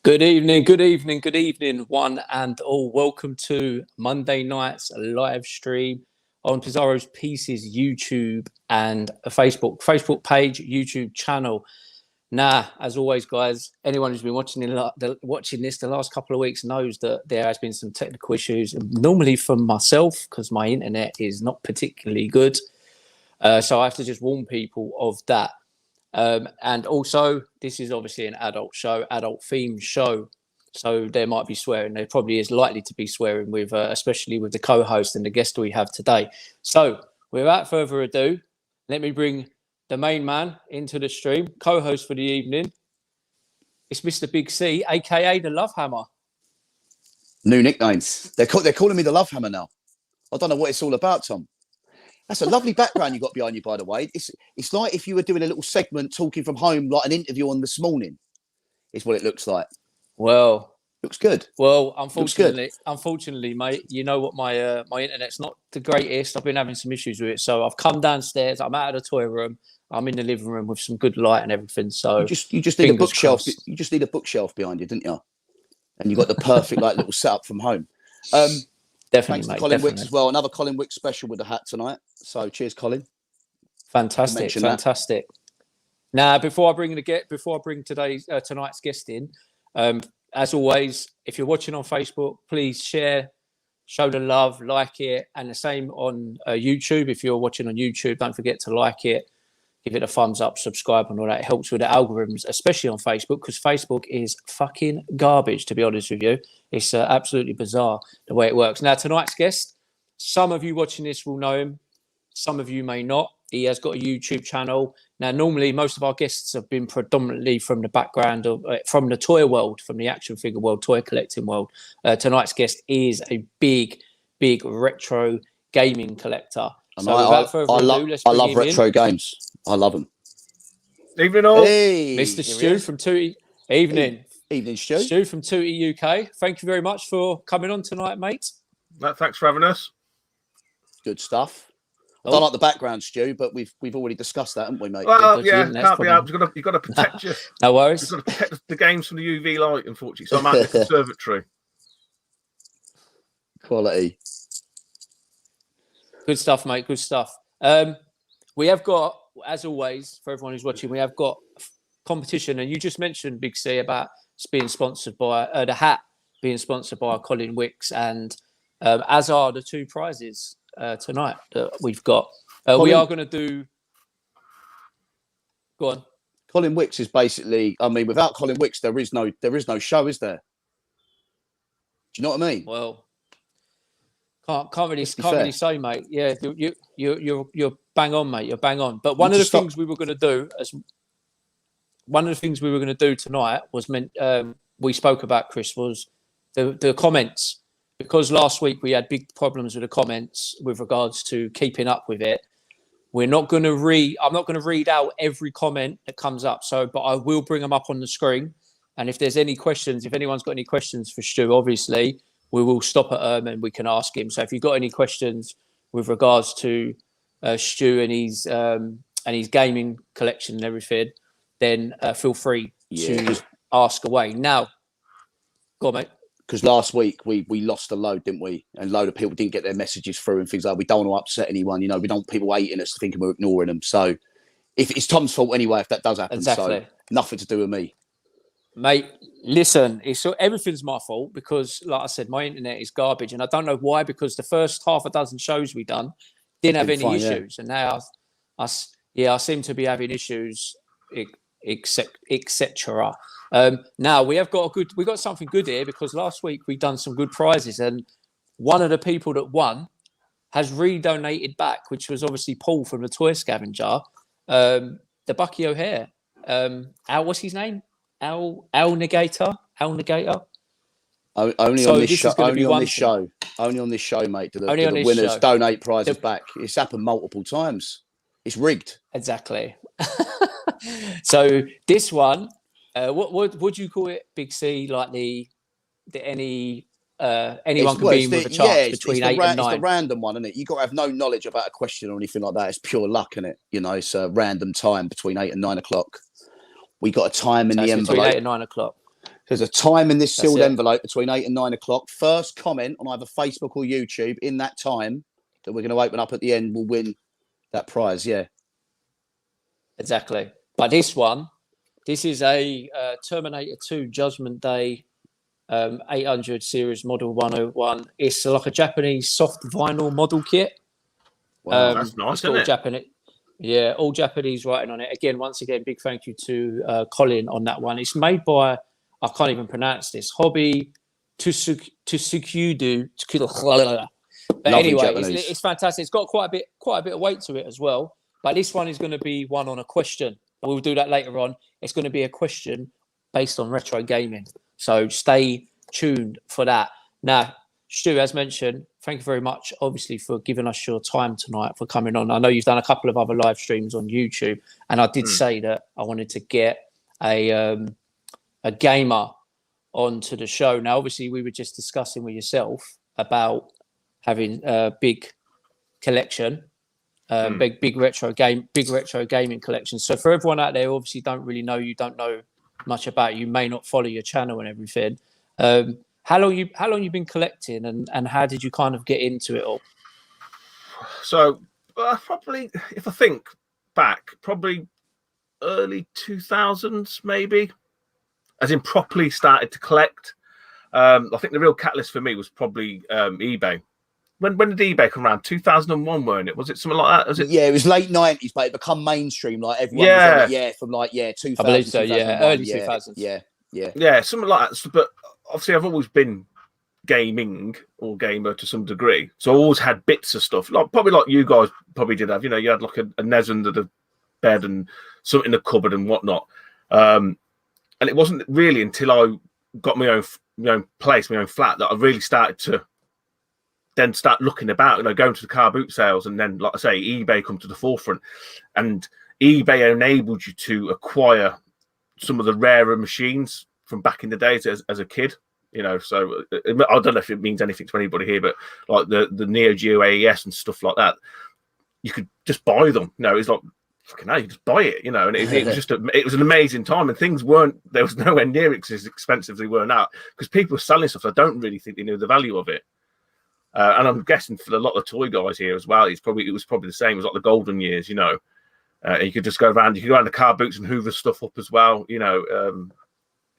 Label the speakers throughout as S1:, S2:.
S1: Good evening, good evening, good evening, one and all. Welcome to Monday night's live stream on Pizarro's Pieces YouTube and a Facebook page, YouTube channel. Now, as always, guys, anyone who's been watching this the last couple of weeks knows that there has been some technical issues, normally from myself because my internet is not particularly good. So I have to just warn people of that. And also, this is obviously an adult show, adult themed show. So there might be swearing. There probably is likely to be swearing with, especially with the co-host and the guest we have today. So without further ado, let me bring the main man into the stream, co-host for the evening. It's Mr. Big C, aka the Love Hammer.
S2: New nicknames. They're calling me the Love Hammer now. I don't know what it's all about, Tom. That's a lovely background you got behind you, by the way. It's like if you were doing a little segment talking from home, like an interview on This Morning. Is what it looks like.
S1: Well,
S2: looks good.
S1: Well, unfortunately, mate, you know what, my internet's not the greatest. I've been having some issues with it, so I've come downstairs. I'm out of the toy room. I'm in the living room with some good light and everything. So
S2: you just need a bookshelf. You just need a bookshelf behind you, didn't you? And you got the perfect like little setup from home.
S1: Definitely,
S2: thanks
S1: mate,
S2: to Colin
S1: definitely.
S2: Wicks as well. Another Colin Wicks special with the hat tonight. So cheers, Colin.
S1: Fantastic. Now, before I bring tonight's guest in, as always, if you're watching on Facebook, please share, show the love, like it, and the same on YouTube. If you're watching on YouTube, don't forget to like it, give it a thumbs up, subscribe, and all that. It helps with the algorithms, especially on Facebook, because Facebook is fucking garbage, to be honest with you. It's absolutely bizarre the way it works. Now, tonight's guest, some of you watching this will know him. Some of you may not. He has got a YouTube channel. Now, normally, most of our guests have been predominantly from the background of, from the toy world, from the action figure world, toy collecting world. Tonight's guest is a big retro gaming collector. So without further ado, let's bring him in. I love
S2: retro games. I love them.
S3: Evening all.
S2: Hey,
S1: Mr. Stu from Tooty. Evening.
S2: Evening, Stu.
S1: Stu from Tooty UK. Thank you very much for coming on tonight, mate.
S3: Thanks for having us.
S2: Good stuff. I don't like the background, Stu, but we've already discussed that, haven't we, mate?
S3: Well, yeah, can't be out. You've got to protect you.
S1: No worries.
S3: You've got to protect the games from the UV light, unfortunately. So I'm out in the conservatory.
S2: Quality.
S1: Good stuff, mate. Good stuff. We have got, as always, for everyone who's watching, we have got competition. And you just mentioned, Big C, about being sponsored by the hat being sponsored by Colin Wicks, and as are the two prizes tonight that we've got. We are going to do. Go on.
S2: Colin Wicks is basically. I mean, without Colin Wicks, there is no show, is there? Do you know what I mean?
S1: Well, can't really say, mate. Yeah, you're bang on, mate. You're bang on. But one of the things we were going to do tonight was we spoke about, Chris, was the comments. Because last week we had big problems with the comments with regards to keeping up with it. I'm not going to read out every comment that comes up. But I will bring them up on the screen. And if there's any questions, if anyone's got any questions for Stu, obviously we will stop at and we can ask him. So if you've got any questions with regards to Stu and his gaming collection and everything, then feel free to ask away. Now, go on, mate.
S2: Because last week we lost a load, didn't we? And a load of people didn't get their messages through and things like that. We don't want to upset anyone. You know, we don't want people hating us thinking we're ignoring them. So if it's Tom's fault anyway, if that does happen.
S1: Exactly.
S2: So nothing to do with me.
S1: Mate, listen, everything's my fault because, like I said, my internet is garbage. And I don't know why, because the first half a dozen shows we done didn't have any issues. Yeah. And now I seem to be having issues, etc. Now we got something good here because last week we done some good prizes, and one of the people that won has redonated back, which was obviously Paul from the Toy Scavenger, the Bucky O'Hare. What's his name? Al Negator.
S2: Only on this show, mate. Do the winners donate prizes back? It's happened multiple times. It's rigged.
S1: Exactly. So this one. What would you call it, Big C? Like anyone can be in with a chance between 8 and 9.
S2: It's the random one, isn't it? You got to have no knowledge about a question or anything like that. It's pure luck, isn't it? You know, it's a random time between 8 and 9 o'clock. We got a time in the envelope.
S1: Between 8 and 9 o'clock.
S2: There's a time in this
S1: That's
S2: sealed
S1: it.
S2: envelope between 8 and 9 o'clock. First comment on either Facebook or YouTube in that time that we're going to open up at the end will win that prize. Yeah.
S1: Exactly. But this is a Terminator 2 Judgment Day 800 series model 101. It's like a Japanese soft vinyl model kit.
S2: Wow.
S3: That's nice,
S1: It's got
S3: isn't
S1: all
S3: it?
S1: Japanese. Yeah, all Japanese writing on it. Once again, big thank you to Colin on that one. It's made by, I can't even pronounce this, Hobby Tsukudu. But
S2: Lovely
S1: anyway,
S2: Japanese.
S1: it's fantastic. It's got quite a bit of weight to it as well. But this one is going to be one on a question. We'll do that later on. It's going to be a question based on retro gaming. So stay tuned for that. Now, Stu, as mentioned, thank you very much, obviously, for giving us your time tonight, for coming on. I know you've done a couple of other live streams on YouTube, and I did say that I wanted to get a gamer onto the show. Now, obviously, we were just discussing with yourself about having a big collection, big retro gaming collection. So for everyone out there, obviously, don't really know you, don't know much about you, may not follow your channel and everything. How long you been collecting, and how did you kind of get into it all?
S3: So probably, if I think back, probably early 2000s, maybe, as in properly started to collect. I think the real catalyst for me was probably eBay. When did eBay come around? 2001, weren't it? Was it something like that? Was it?
S2: Yeah, it was late 90s, but it become mainstream. Like everyone was on it, yeah, from 2000.
S1: I believe so,
S2: 2001,
S1: early 2000s.
S2: Yeah,
S3: Something like that. But obviously, I've always been gaming or gamer to some degree, so I always had bits of stuff, probably like you guys probably did have. You had like a NES under the bed and something in the cupboard and whatnot. And it wasn't really until I got my own place, my own flat, that I really started to then start looking about, going to the car boot sales, and then, like I say, eBay come to the forefront, and eBay enabled you to acquire some of the rarer machines from back in the days as a kid. So I don't know if it means anything to anybody here, but like the Neo Geo AES and stuff like that, you could just buy them. It's like, fucking hell, you just buy it, and it was just it was an amazing time, and things there was nowhere near as expensive as they were now, because people were selling stuff. I don't really think they knew the value of it. And I'm guessing for a lot of toy guys here as well, it was probably the same. It was like the golden years, you could just go around, you could go around the car boots and hoover stuff up as well,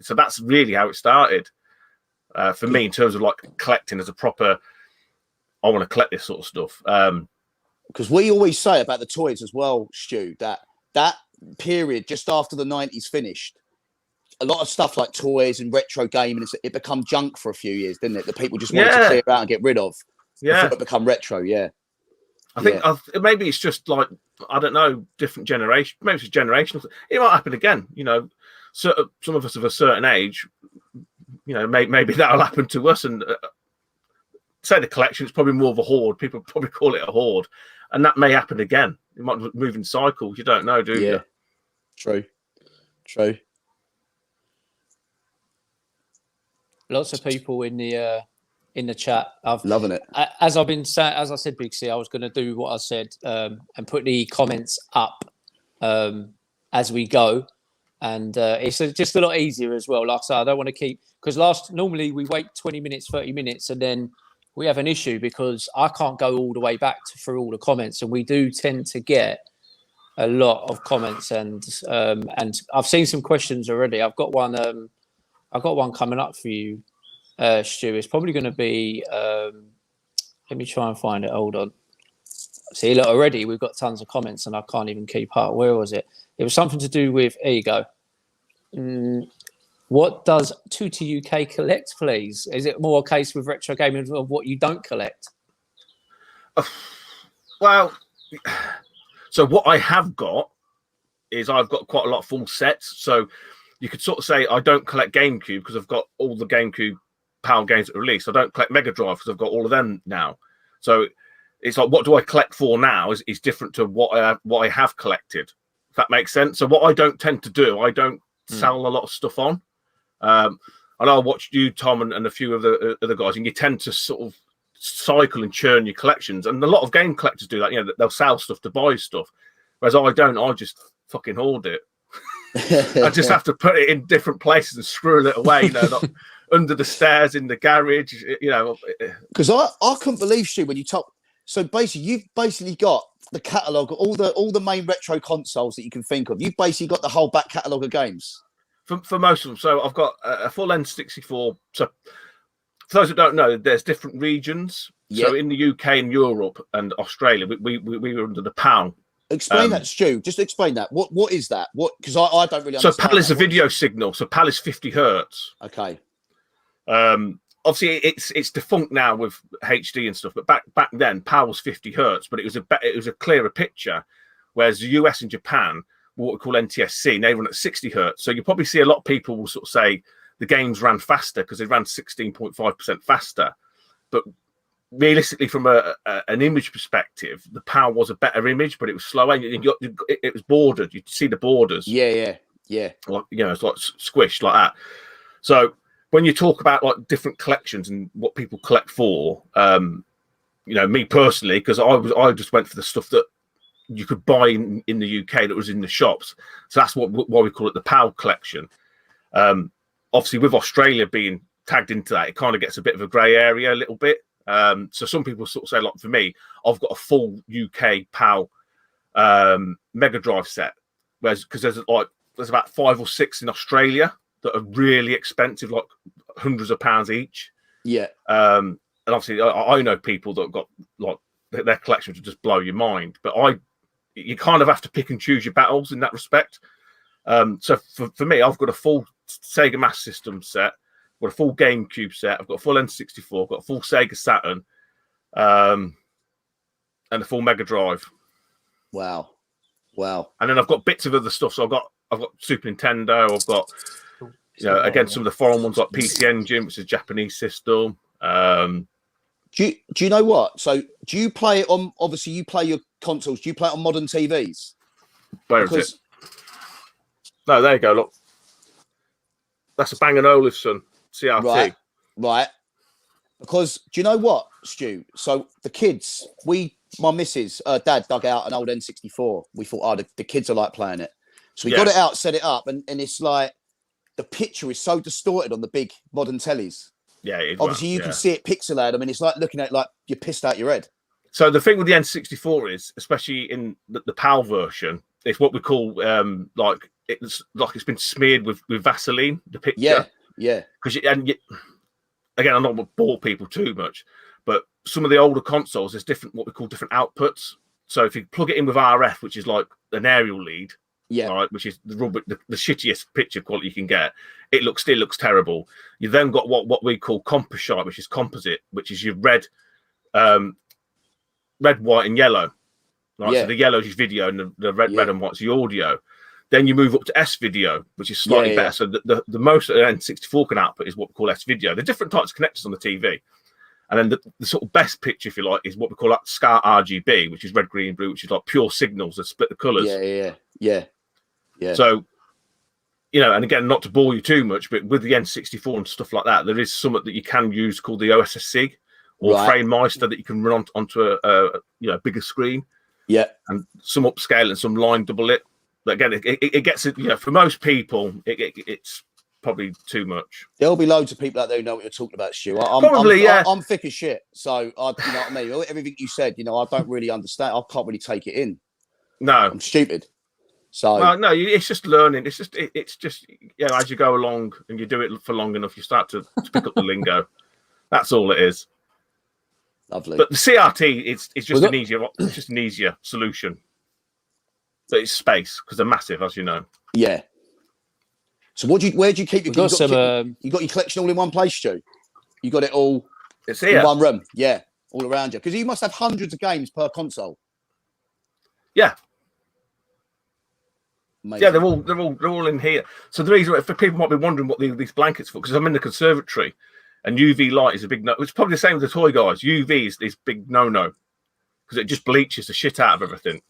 S3: so that's really how it started for me, in terms of like collecting as a proper, I want to collect this sort of stuff.
S2: Because we always say about the toys as well, Stu, that period just after the 90s finished, a lot of stuff like toys and retro gaming, it become junk for a few years, didn't it? That people just wanted to clear out and get rid of.
S3: Yeah,
S2: before it become retro. Yeah,
S3: I think maybe it's just like, I don't know, different generation. Maybe it's generational. It might happen again. So some of us of a certain age, maybe that'll happen to us. And say the collection, it's probably more of a hoard. People probably call it a hoard, and that may happen again. It might move in cycles. You don't know, do you?
S2: Yeah, true.
S1: Lots of people in the chat.
S2: Loving it.
S1: As I've been saying, as I said, Big C, I was going to do what I said and put the comments up as we go, and it's just a lot easier as well. Like I said, I don't want to keep, because normally we wait 20 minutes, 30 minutes, and then we have an issue because I can't go all the way back through all the comments, and we do tend to get a lot of comments, and I've seen some questions already. I've got one coming up for you, Stu. It's probably going to be. Let me try and find it. Hold on. See, look, already we've got tons of comments, and I can't even keep up. Where was it? It was something to do with. Here you go. What does Tooty UK collect, please? Is it more a case with retro gaming of what you don't collect?
S3: Well, so what I have got is I've got quite a lot of full sets. So you could sort of say I don't collect GameCube because I've got all the GameCube PAL games that are released. I don't collect Mega Drive because I've got all of them now. So it's like, what do I collect for now is different to what I have collected, if that makes sense. So what I don't tend to do, I don't sell a lot of stuff on. And I watched you, Tom, and a few of the other guys, and you tend to sort of cycle and churn your collections. And a lot of game collectors do that. They'll sell stuff to buy stuff, whereas I don't. I just fucking hoard it. I just have to put it in different places and screw it away, you know, like under the stairs, in the garage, you know.
S2: Because I couldn't believe, Stu, when you talk. So basically, you've basically got the catalogue of all the main retro consoles that you can think of. You've basically got the whole back catalogue of games.
S3: For most of them. So I've got a full N64. So for those that don't know, there's different regions. Yep. So in the UK and Europe and Australia, we were under the PAL.
S2: Explain that, Stu. Just explain that. What is that? What? Because I don't really understand.
S3: So PAL is a video signal. So PAL is 50 hertz.
S2: Okay.
S3: Obviously, it's defunct now with HD and stuff. But back then, PAL was 50 hertz, but it was a clearer picture. Whereas the US and Japan, what we call NTSC, they run at 60 hertz. So you probably see a lot of people will sort of say the games ran faster because they ran 16.5% faster. But realistically, from an image perspective, the PAL was a better image, but it was slower. It was bordered. You'd see the borders.
S2: Yeah.
S3: Like, you know, it's like squished like that. So when you talk about like different collections and what people collect for, you know, me personally, because I just went for the stuff that you could buy in the UK that was in the shops. So that's why we call it the PAL collection. Obviously, with Australia being tagged into that, it kind of gets a bit of a grey area a little bit. So some people sort of say, like for me, I've got a full UK PAL Mega Drive set, whereas because there's about 5 or 6 in Australia that are really expensive, like hundreds of pounds each. Yeah. And obviously, I know people that got like their collections would just blow your mind, but you kind of have to pick and choose your battles in that respect. So for me, I've got a full Sega Master System set. I've got a full GameCube set. I've got a full N64. I've got a full Sega Saturn, and a full Mega Drive. Wow. And then I've got bits of other stuff. So I've got Super Nintendo. I've got, you know, again, some of the foreign ones like PC Engine, which is a Japanese system.
S2: Do you know what? So do you play it on? Obviously, you play your consoles. Do you play it on modern TVs?
S3: Where is it? No, there you go. Look, that's a Bang & Olufsen CRT.
S2: Right. Because do you know what, Stu? So the kids, my missus, dad dug out an old N64. We thought, the kids are like playing it. So we got it out, set it up, and it's like the picture is so distorted on the big modern tellies. Yeah. Obviously, you can see it pixelated. I mean, it's like looking at it like you're pissed out your head.
S3: So the thing with the N64 is, especially in the PAL version, it's what we call it's been smeared with Vaseline. The picture. Yeah. Because again, I'm not going to bore people too much, but some of the older consoles, there's what we call different outputs. So if you plug it in with RF, which is like an aerial lead, right, which is the shittiest picture quality you can get, it still looks terrible. You then got what we call composite, which is composite, which is your red, white, and yellow. Right, so the yellow is video, and the red and white is the audio. Then you move up to S video, which is slightly better. So the most N64 can output is what we call S video. There are different types of connectors on the TV. And then the sort of best picture, if you like, is what we call SCART RGB, which is red, green, blue, which is like pure signals that split the colours. Yeah. So, you know, and again, not to bore you too much, but with the N64 and stuff like that, there is something that you can use called the OSSC or FrameMeister that you can run onto a bigger screen. Yeah. And some upscale and some line double it. But again, it gets it. You know, for most people, it's probably too much.
S2: There'll be loads of people out there who know what you're talking about, Stu. I'm thick as shit. So, you know what I mean? Everything you said, you know, I don't really understand. I can't really take it in.
S3: No.
S2: I'm stupid. So
S3: no, it's just learning. It's just you know, as you go along and you do it for long enough, you start to pick up the lingo. That's all it is.
S2: Lovely.
S3: But the CRT, it's just an easier solution. But it's space because they're massive, as you know.
S2: Yeah. So where do you keep your? You got your collection all in one place, Stu? You got it all in one room? Yeah, all around you. Because you must have hundreds of games per console.
S3: Yeah. Amazing. Yeah, they're all in here. So the reason for people might be wondering what these blankets for, because I'm in the conservatory, and UV light is a big no. It's probably the same with the toy guys. UV is big no because it just bleaches the shit out of everything.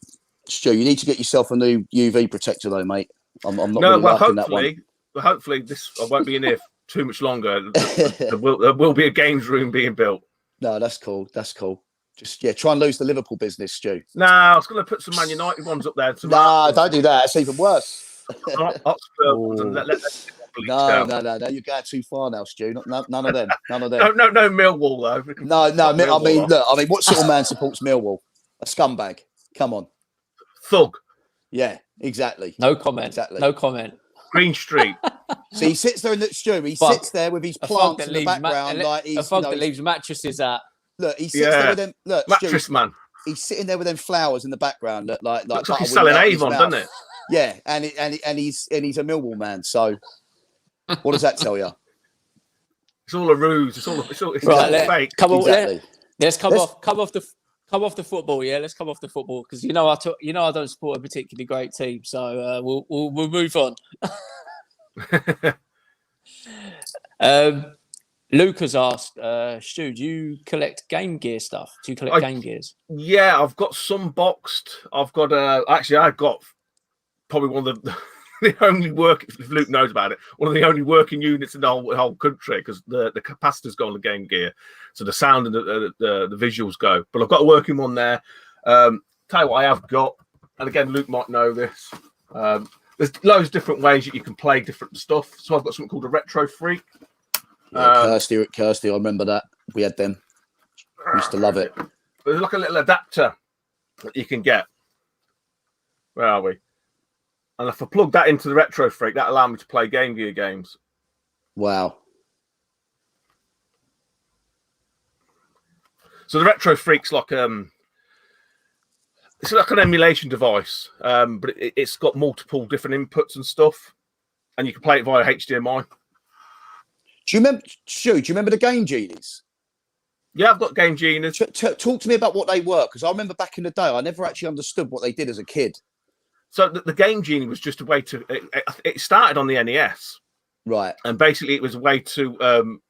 S2: Stu, you need to get yourself a new UV protector, though, mate. I'm not really liking that one.
S3: Hopefully, I won't be in here too much longer. There will be a games room being built.
S2: No, that's cool. That's cool. Just try and lose the Liverpool business, Stu.
S3: No, I was going to put some Man United ones up there.
S2: Nah, don't do that. It's even worse.
S3: Hotspur ones and let them bleach
S2: No,
S3: down.
S2: no. You're going too far now, Stu. None of them. None of them.
S3: No, Millwall though.
S2: No.
S3: Millwall
S2: I mean,
S3: off.
S2: look. I mean, what sort of man supports Millwall? A scumbag. Come on.
S3: Thug.
S2: Yeah, exactly.
S1: No comment.
S2: Exactly.
S1: No comment.
S3: Green Street.
S2: So he sits there in the Stu. He
S1: Fuck.
S2: sits there with his
S1: A
S2: plants
S1: fuck
S2: in the background, like he's
S1: a fuck that leaves mattresses out.
S2: Look, he sits there with them. Look,
S3: Mattress
S2: Stu,
S3: man.
S2: he's sitting there with them flowers in the background. Look, like
S3: Looks like he's
S2: butter
S3: selling
S2: wouldn't melt his
S3: Avon,
S2: mouth.
S3: doesn't it?
S2: Yeah, and he's a Millwall man. So what does that tell you?
S3: It's all a ruse. It's all
S1: Right,
S3: fake.
S1: Come on,
S2: Exactly.
S1: let's come off the football. Yeah, let's come off the football because I don't support a particularly great team, so we'll move on. Luca's asked, Stu, do you collect Game Gear stuff? Do you collect Game Gears?
S3: Yeah, I've got some boxed. I've got I've got probably one of the only if Luke knows about it, one of the only working units in the whole country because the capacitors go on the Game Gear, so the sound and the visuals go. But I've got a working one there. Tell you what I have got, and again, Luke might know this. There's loads of different ways that you can play different stuff. So I've got something called a Retro Freak.
S2: Kirsty, I remember that. We had them. Used to love it.
S3: There's like a little adapter that you can get. Where are we? And if I plug that into the Retro Freak, that allows me to play Game Gear games.
S2: Wow.
S3: So the Retro Freak's like it's like an emulation device, but it's got multiple different inputs and stuff, and you can play it via HDMI.
S2: Do you remember, Stu? Do you remember the Game Genies?
S3: Yeah, I've got Game Genies.
S2: Talk to me about what they were, because I remember back in the day, I never actually understood what they did as a kid.
S3: So the Game Genie was just a way to. It started on the NES,
S2: right?
S3: And basically, it was a way to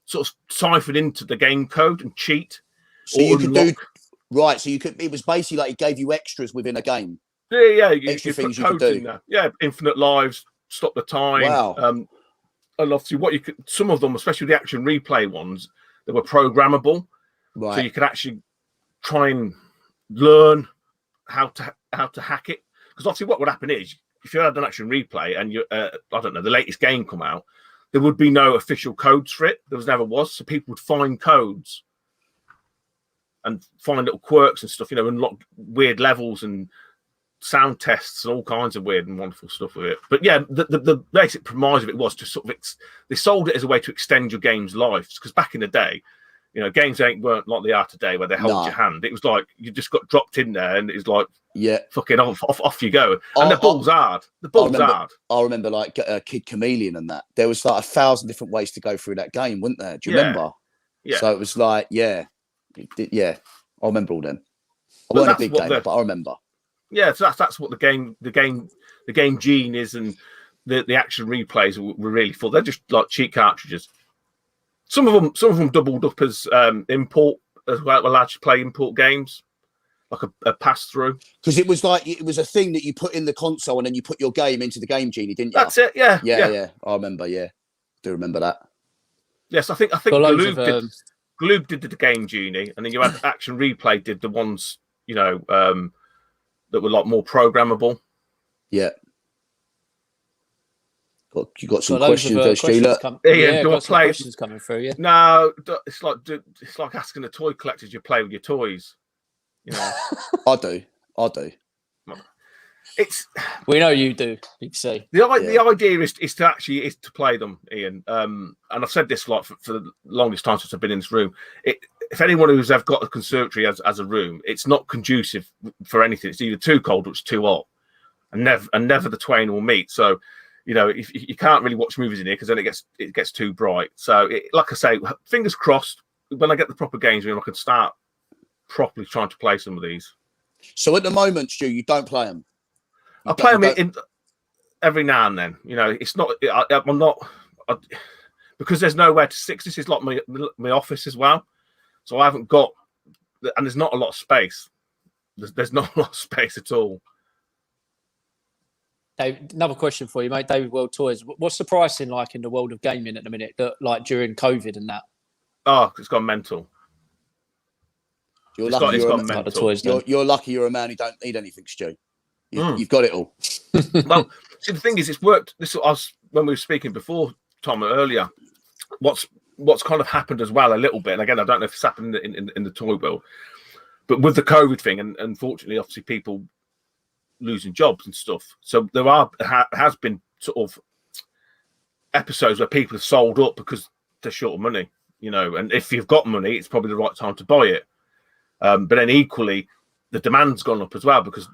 S3: sort of siphon into the game code and cheat.
S2: So you could do right. So you could. It was basically like it gave you extras within a game.
S3: Yeah.
S2: Extra things you
S3: could do. Yeah, infinite lives, stop the time.
S2: Wow.
S3: And obviously, what you could. Some of them, especially the action replay ones, they were programmable.
S2: Right.
S3: So you could actually try and learn how to hack it, because obviously what would happen is if you had an action replay and you I don't know, the latest game come out, there would be no official codes for it. There never was, so people would find codes and find little quirks and stuff, unlock weird levels and sound tests and all kinds of weird and wonderful stuff with it. But yeah, the basic premise of it was to sort of they sold it as a way to extend your game's lives, because back in the day, games weren't like they are today, where they hold your hand. It was like you just got dropped in there, and it's like, yeah, fucking off you go. And the ball's hard. The ball's hard.
S2: I remember like Kid Chameleon and that. There was like 1,000 different ways to go through that game, wasn't there? Do you remember? Yeah. So it was like, yeah. I remember all them. I wasn't a big gamer, but I remember.
S3: Yeah, so that's what the game Genies and the action replays were really for. They're just like cheat cartridges. Some of them doubled up as import as well, allowed to play import games, like a pass through.
S2: Because it was a thing that you put in the console and then you put your game into the Game Genie, didn't you?
S3: That's it. Yeah.
S2: I remember. Yeah, do remember that.
S3: Yes, I think Gloob did the Game Genie, and then you had Action Replay did the ones that were like more programmable.
S2: Yeah. You got some questions there, Sheila.
S1: Questions coming through. Yeah.
S3: No, it's like asking a toy collector, do you play with your toys?
S2: I do.
S1: We know you do. Big C.
S3: The idea is to play them, Ian. And I've said this for the longest time since I've been in this room. If anyone who's ever got a conservatory as a room, it's not conducive for anything. It's either too cold or it's too hot, and never the twain will meet. So. If you can't really watch movies in here because then it gets too bright. So, like I say, fingers crossed. When I get the proper games, I can start properly trying to play some of these.
S2: So, at the moment, Stu, you don't play them.
S3: I play them every now and then. It's not. I'm not because there's nowhere to stick. This is like my office as well, so I haven't got, and there's not a lot of space. There's not a lot of space at all.
S1: Dave, another question for you, mate. David World Toys. What's the pricing like in the world of gaming at the minute? Like during COVID and that?
S3: Oh, it's gone mental.
S2: You're lucky you're a man who don't need anything, Stu. You've got it all.
S3: Well, see, the thing is, it's worked. This was when we were speaking before, Tom, earlier. What's kind of happened as well a little bit, and again, I don't know if it's happened in the toy world, but with the COVID thing, and unfortunately, obviously, people losing jobs and stuff. So there has been sort of episodes where people have sold up because they're short of money, you know. And if you've got money, it's probably the right time to buy it. But then equally, the demand's gone up as well because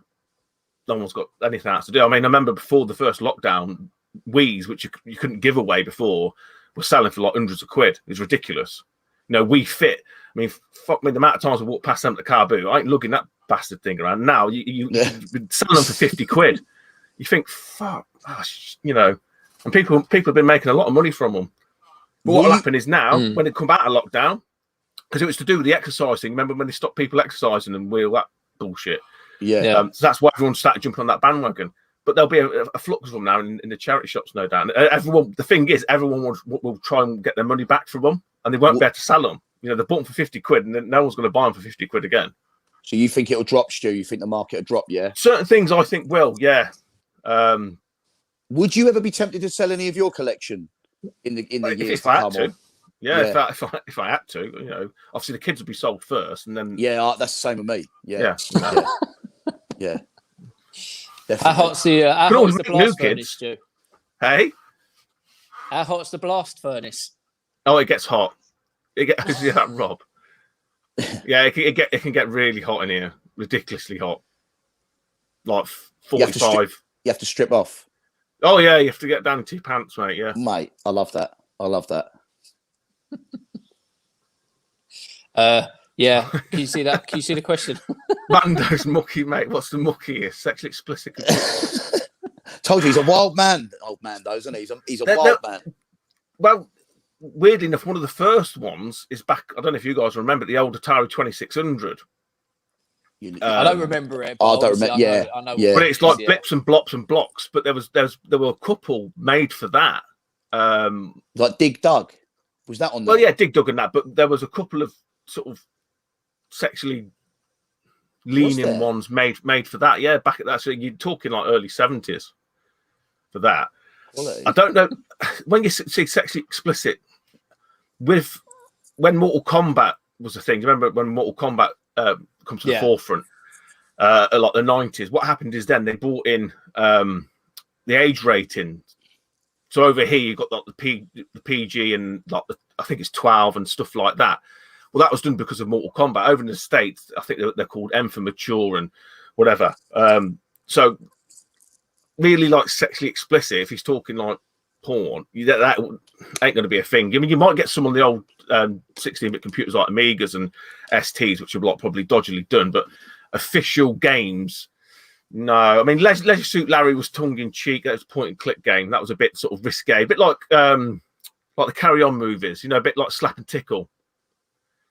S3: no one's got anything else to do. I mean, I remember before the first lockdown, Wii's, which you couldn't give away before, were selling for like hundreds of quid. It's ridiculous. You know, Wii Fit. I mean, fuck me, the amount of times I walk past them at the car boot, I ain't lugging that bastard thing around. Now you've been selling them for 50 quid. You think, fuck, you know, and people have been making a lot of money from them. But what will happen is now, when they come out of lockdown, because it was to do with the exercise thing. Remember when they stopped people exercising and all that bullshit?
S2: Yeah.
S3: So that's why everyone started jumping on that bandwagon. But there'll be a flux of them now in the charity shops, no doubt. And the thing is, everyone will try and get their money back from them, and they won't be able to sell them. You know, they bought them for 50 quid, and then no one's going to buy them for 50 quid again.
S2: So you think it'll drop, Stu? You think the market will drop? Yeah.
S3: Certain things I think will, yeah.
S2: Would you ever be tempted to sell any of your collection in the years
S3: if
S2: to
S3: I
S2: come?
S3: had to. Yeah. If I had to, you know, obviously the kids would be sold first, and then
S2: that's the same with me. Yeah. Definitely.
S1: How hot's the blast furnace, Stu?
S3: Hey,
S1: How hot's the blast furnace?
S3: oh, it gets hot. It gets yeah, Rob. Yeah, it can get really hot in here, ridiculously hot, like 45.
S2: You have to strip off.
S3: Oh yeah, you have to get down into your pants, mate. Yeah,
S2: Mate, I love that.
S1: Yeah. Can you see that? Can you see the question?
S3: Lando's mucky, mate. What's the muckiest? Sexually explicit.
S2: Told you he's a wild man. Old man, though, isn't he? He's a wild man.
S3: Well, weirdly enough, one of the first ones is back. I don't know if you guys remember the old Atari 2600.
S1: I don't remember it.
S2: I don't remember.
S1: I know.
S3: But it's like blips and blops and blocks. But there were a couple made for that.
S2: Like Dig Dug. Was that on there?
S3: Well, yeah, Dig Dug and that. But there was a couple of sort of sexually leaning ones made for that. Yeah, back at that. So you're talking like early 70s for that.
S2: Quality.
S3: I don't know when you see sexually explicit when Mortal Kombat was a thing. Do you remember when Mortal Kombat comes to the forefront? Like the 90s. What happened is then they brought in the age rating. So over here you got like the PG and like I think it's 12 and stuff like that. Well, that was done because of Mortal Kombat. Over in the States, I think they're called M for mature and whatever. So really like sexually explicit, if he's talking like porn, that ain't going to be a thing. I mean, you might get some on the old 16-bit computers like Amigas and STs, which are like probably dodgily done, but official games, no. I mean, Leisure Suit Larry was tongue-in-cheek. That was a point-and-click game. That was a bit sort of risque, a bit like the Carry On movies, you know, a bit like Slap and Tickle.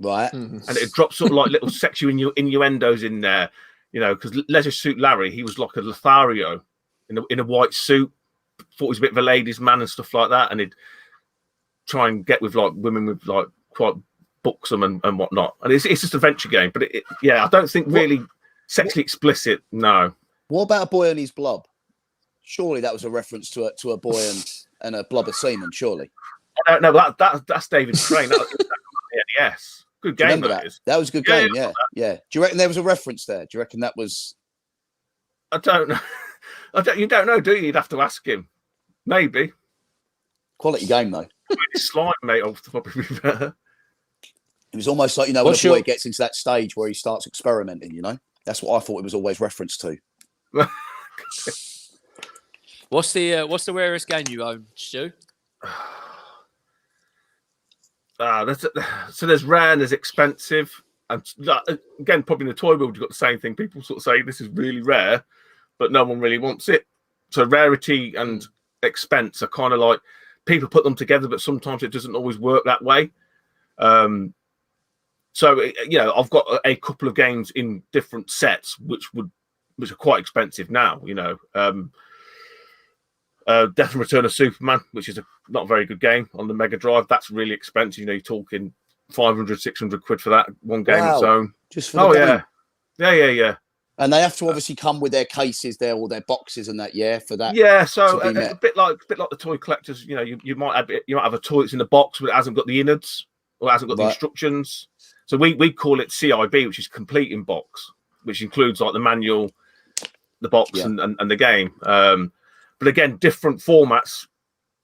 S2: Right.
S3: And it drops sort of like little sexual innuendos in there, you know, because Leisure Suit Larry, he was like a Lothario in a white suit, thought he was a bit of a ladies' man and stuff like that, and he'd try and get with like women with like quite buxom and whatnot. And it's just a adventure game, but I don't think really sexually explicit. No.
S2: What about A Boy and His Blob? Surely that was a reference to a boy and a blob of semen. Surely.
S3: No, that's David Crane. That was NES. Good game.
S2: That was a good game. Yeah. Do you reckon there was a reference there? Do you reckon that was?
S3: I don't know. You don't know, do you? You'd have to ask him. Maybe.
S2: Quality game though.
S3: Slime, mate. Off the probably be better.
S2: It was almost like, you know, when a boy gets into that stage where he starts experimenting. You know, that's what I thought it was always referenced to.
S1: What's the rarest game you own, Stu?
S3: So there's rare and there's expensive, and again, probably in the toy world, you've got the same thing. People sort of say this is really rare, but no one really wants it. So rarity and expense are kind of like people put them together, but sometimes it doesn't always work that way. So I've got a couple of games in different sets, which are quite expensive now. You know, Death and Return of Superman, which is not a very good game on the Mega Drive. That's really expensive. You know, you're talking 500, 600 quid for that one game.
S2: Wow.
S3: So
S2: just for the game.
S3: Yeah.
S2: And they have to obviously come with their cases there or their boxes and that, for that.
S3: Yeah, so
S2: to be
S3: a bit like the toy collectors. You know, you might have a toy that's in the box, but it hasn't got the innards or it hasn't got the instructions. So we call it CIB, which is complete in box, which includes like the manual, the box, and the game. But again, different formats.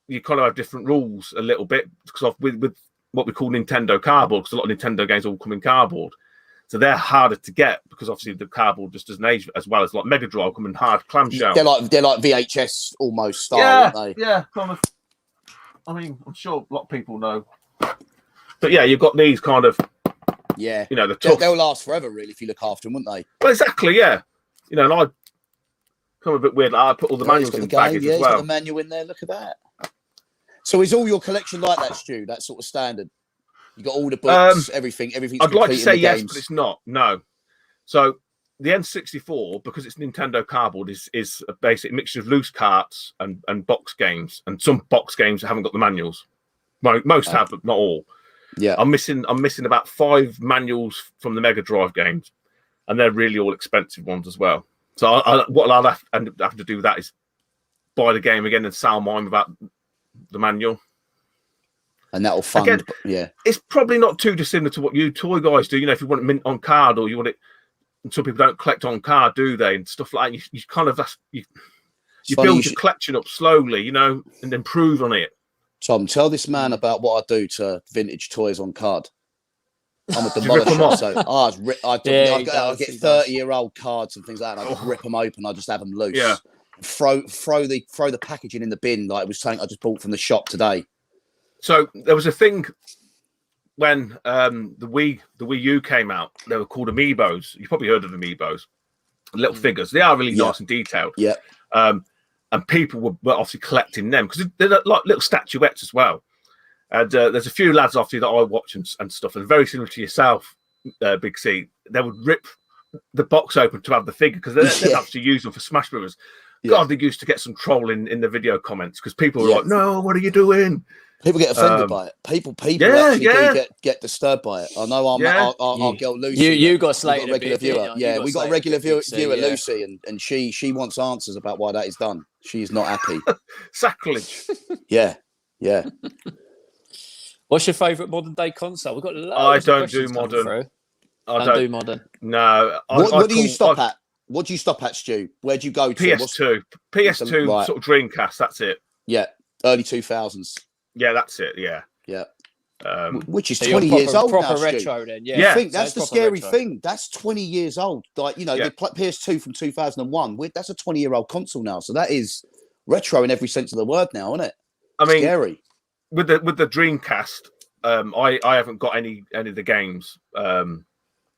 S3: You kind of have different rules a little bit because with what we call Nintendo cardboard, because a lot of Nintendo games all come in cardboard. So they're harder to get because obviously the cardboard just doesn't age as well as like Mega Drive come in hard clamshell.
S2: They're like VHS almost style, aren't they?
S3: Yeah, kind of. I mean, I'm sure a lot of people know. But yeah, you've got these kind of you know, the tough.
S2: They'll last forever, really, if you look after them, wouldn't they?
S3: Well, exactly, yeah. You know, and I come a bit weird. I put all the manuals in the baggage as well.
S2: Got the manual in there. Look at that. So is all your collection like that, Stu? That sort of standard? You got all the books, everything.
S3: I'd like to say yes, but it's not. No. So the N64, because it's Nintendo cardboard, is a basic mixture of loose carts and box games, and some box games haven't got the manuals. Most have, but not all.
S2: Yeah,
S3: I'm missing about 5 manuals from the Mega Drive games, and they're really all expensive ones as well. So what I'll have to do with that is buy the game again and sell mine without the manual.
S2: And that'll fund. Again,
S3: it's probably not too dissimilar to what you toy guys do. You know, if you want it mint on card or you want it, and some people don't collect on card, do they? And stuff like that. You kind of you build your collection up slowly, you know, and improve on it.
S2: Tom, tell this man about what I do to vintage toys on card. I'm a demolisher, so I get 30-year-old cards and things like that. And I just rip them open. I just have them loose.
S3: Yeah.
S2: Throw the packaging in the bin like it was something I just bought from the shop today.
S3: So there was a thing when the Wii U came out. They were called Amiibos. You've probably heard of Amiibos. Little figures. They are really nice and detailed.
S2: Yeah.
S3: And people were obviously collecting them because they're like little statuettes as well. And there's a few lads obviously that I watch and stuff, and very similar to yourself, Big C. They would rip the box open to have the figure because they'd actually use them for Smash Brothers. God, they used to get some troll in the video comments because people were like, "No, what are you doing?"
S2: People get offended by it. People actually get disturbed by it. I know our girl Lucy.
S1: You got slated.
S2: Regular viewer. Yeah, we got a regular viewer, Lucy, and she wants answers about why that is done. She's not happy.
S3: Sacrilege.
S2: Yeah.
S1: What's your favourite modern day console? We've got loads
S3: I don't do modern.
S1: I don't do modern.
S3: No.
S2: What do you stop at? What do you stop at, Stu? Where do you go to?
S3: PS2. PS2 sort of Dreamcast. That's it.
S2: Yeah, early 2000s.
S3: Yeah, that's it. Yeah.
S2: Which is 20 years old
S1: proper
S2: now,
S1: retro
S2: Stu.
S1: then. Yeah.
S2: I think that's the scary thing. That's 20 years old. Like, you know, the PS2 from 2001. That's a 20-year-old console now. So that is retro in every sense of the word now, isn't it?
S3: I mean,
S2: scary.
S3: With the Dreamcast, I haven't got any of the games.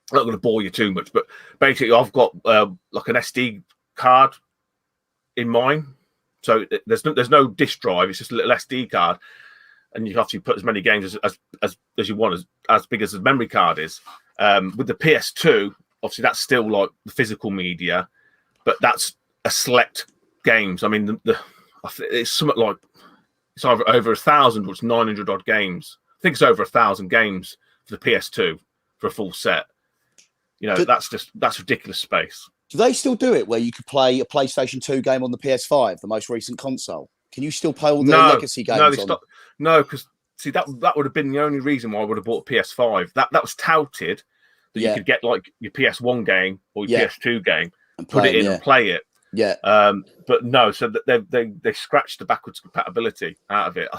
S3: I'm not going to bore you too much, but basically I've got like an SD card in mine. So there's no disk drive. It's just a little SD card, and you have to put as many games as you want, as big as the memory card is. With the PS2, obviously that's still like the physical media, but that's a select games. I mean, it's something like it's either over 1,000 or it's 900 odd games. I think it's over 1,000 games for the PS2 for a full set. You know, that's ridiculous space.
S2: Do they still do it where you could play a PlayStation 2 game on the PS5, the most recent console? Can you still play all the legacy games?
S3: No, because see that would have been the only reason why I would have bought a PS5. That was touted that you could get like your PS1 game or your PS2 game and put it in and play it.
S2: Yeah.
S3: But no, so they scratched the backwards compatibility out of it.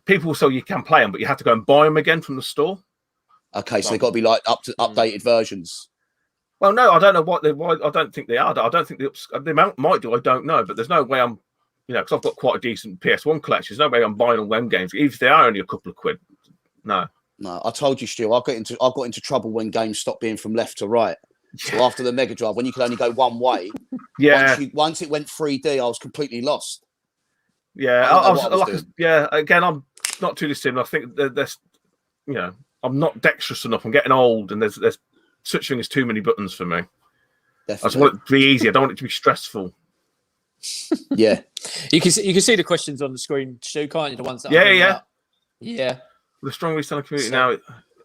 S3: People say you can play them, but you have to go and buy them again from the store.
S2: Okay, so they've got to be like updated versions.
S3: Well, no, I don't know why. I don't think they are. I don't think they might do. I don't know, but there's no way I'm, because I've got quite a decent PS1 collection. There's no way I'm buying all them games, even if they are only a couple of quid. No,
S2: I told you, Stu. I got into trouble when games stopped being from left to right. So after the Mega Drive, when you could only go one way, once it went 3D, I was completely lost.
S3: Yeah, again, I'm not too dissimilar. I think there's, I'm not dexterous enough. I'm getting old, and there's such thing as too many buttons for me. Definitely. I just want it to be easy. I don't want it to be stressful.
S2: Yeah,
S1: you can see the questions on the screen, Stu, can't you? The ones that
S3: yeah.
S1: Yeah.
S3: The strong reseller community now.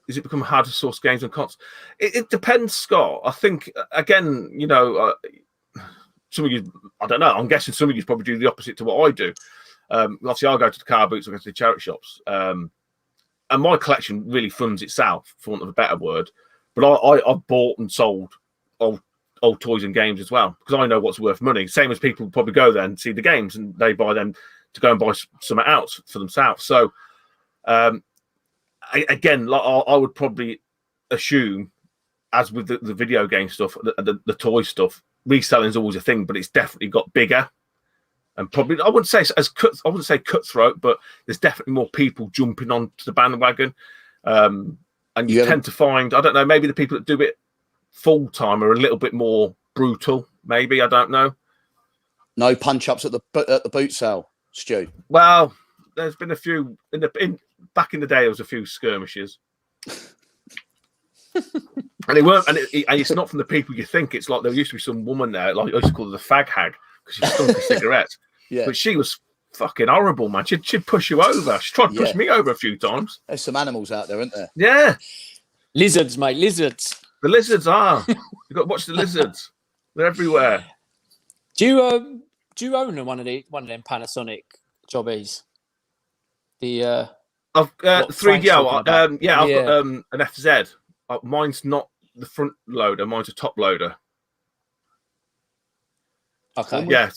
S3: is it becoming harder to source games on consoles? It depends, Scott. I think again, you know, some of you, I don't know. I'm guessing some of you probably do the opposite to what I do. Obviously, I go to the car boots, I go to the charity shops, and my collection really funds itself, for want of a better word. But I've bought and sold old toys and games as well, because I know what's worth money. Same as people probably go there and see the games, and they buy them to go and buy something else for themselves. So, again, like I would probably assume, as with the video game stuff, the toy stuff, reselling is always a thing, but it's definitely got bigger. And probably, I wouldn't say cutthroat, but there's definitely more people jumping onto the bandwagon. And you tend to find, I don't know, maybe the people that do it full time are a little bit more brutal. Maybe, I don't know.
S2: No punch ups at the boot sale, Stu.
S3: Well, there's been a few back in the day. There was a few skirmishes, and it's not from the people you think. It's like there used to be some woman there, like I used to call her the fag hag, because she stunk a cigarette.
S2: Yeah,
S3: but she was fucking horrible, man. She'd push you over. She tried to push me over a few times.
S2: There's some animals out there, aren't there?
S3: Yeah,
S1: Lizards, mate, lizards.
S3: the lizards are. You've got to watch the lizards. They're everywhere.
S1: Do you own one of them Panasonic jobbies? The
S3: I've
S1: what
S3: 3DO.
S1: Frank's
S3: Yeah, I've
S1: Yeah.
S3: got an FZ. Mine's not the front loader. Mine's a top loader.
S1: okay.
S3: Yeah.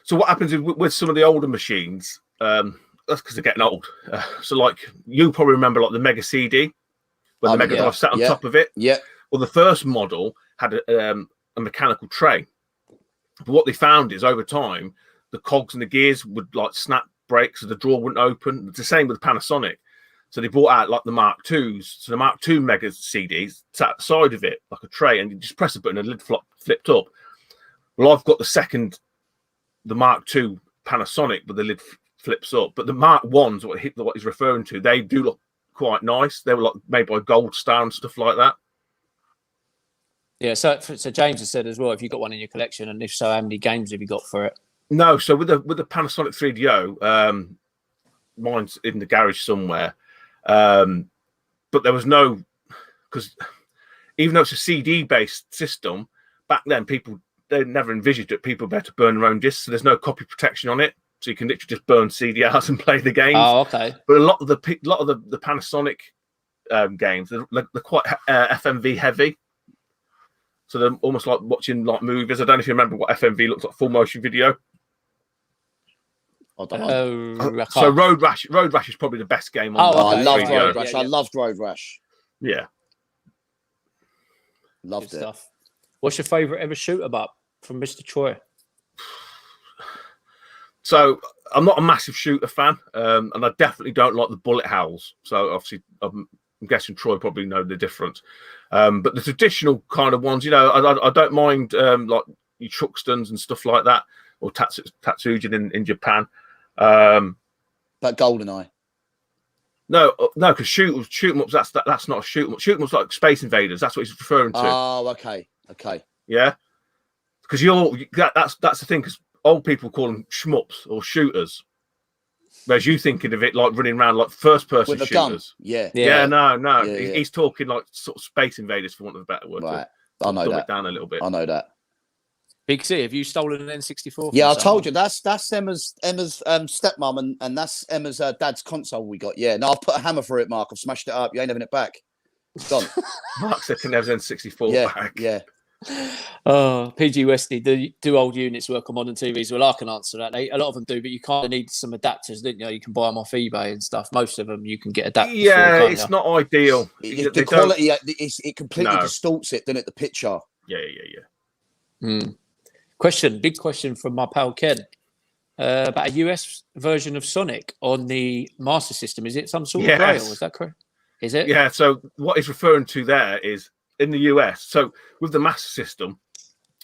S3: So what happens with some of the older machines? That's because they're getting old. So like you probably remember like the Mega CD, when the Mega Drive sat on top of it.
S2: Yeah.
S3: Well, the first model had a mechanical tray. But what they found is over time, the cogs and the gears would like snap brakes, so the drawer wouldn't open. It's the same with Panasonic. So they brought out like the Mark IIs. So the Mark II Mega CDs sat at the side of it like a tray, and you just press a button and the lid flipped up. Well, I've got the Mark II Panasonic, but the lid flips up. But the Mark I's, what he's referring to, they do look quite nice. They were like made by Gold Star and stuff like that.
S1: Yeah, so James has said as well, if you've got one in your collection, and if so, how many games have you got for it?
S3: No, so with the Panasonic 3DO, mine's in the garage somewhere. But there was no, because even though it's a CD-based system, back then they never envisaged that people better burn their own discs, so there's no copy protection on it, so you can literally just burn CDRs and play the games.
S1: Oh, okay.
S3: But a lot of the Panasonic games, they're quite FMV heavy. So they're almost like watching like movies. I don't know if you remember what FMV looks like, full motion video.
S2: I don't know.
S3: So Road Rash is probably the best game on.
S2: I loved
S3: video.
S2: Road Rash.
S1: Yeah.
S2: I loved Road Rash.
S3: Yeah,
S2: Loved
S1: Good
S2: it.
S1: stuff. What's your favourite ever shoot 'em up from Mr. Troy?
S3: So I'm not a massive shooter fan, and I definitely don't like the bullet howls. So obviously, I'm guessing Troy probably know the difference. But the traditional kind of ones, you know, I don't mind like your Truxtons and stuff like that, or Tatsujin in Japan.
S2: But GoldenEye.
S3: No, because shoot 'em ups. That's not a shoot 'em up. Shoot 'em ups like Space Invaders. That's what he's referring to.
S2: Oh, okay.
S3: Yeah, because that's the thing. Because old people call them shmups or shooters, whereas you thinking of it like running around like first person
S2: With a
S3: shooters.
S2: gun. Yeah.
S3: Yeah, no.
S2: Yeah.
S3: He's talking like sort of Space Invaders, for want of a better word.
S2: Right. I know
S3: Dumb
S2: that.
S3: it down a little bit.
S2: I know that.
S1: Big C, have you stolen an N64?
S2: Yeah, I told you that's Emma's stepmom, and that's Emma's dad's console we got. Yeah, no, I've put a hammer through it, Mark. I've smashed it up. You ain't having it back. It's gone.
S3: Mark said can never N64 back.
S2: Yeah.
S1: Oh, PG Westy, do old units work on modern TVs? Well, I can answer that. A lot of them do, but you kind of need some adapters, don't you? You can buy them off eBay and stuff. Most of them you can get adapters.
S3: Yeah,
S1: for,
S3: it's not ideal.
S2: The quality, it completely distorts it, doesn't it? The picture.
S3: Yeah.
S1: Big question from my pal Ken about a US version of Sonic on the Master System. Is it some sort of rail? Is that correct? Is it?
S3: Yeah. So what he's referring to there is in the US. So with the Master System,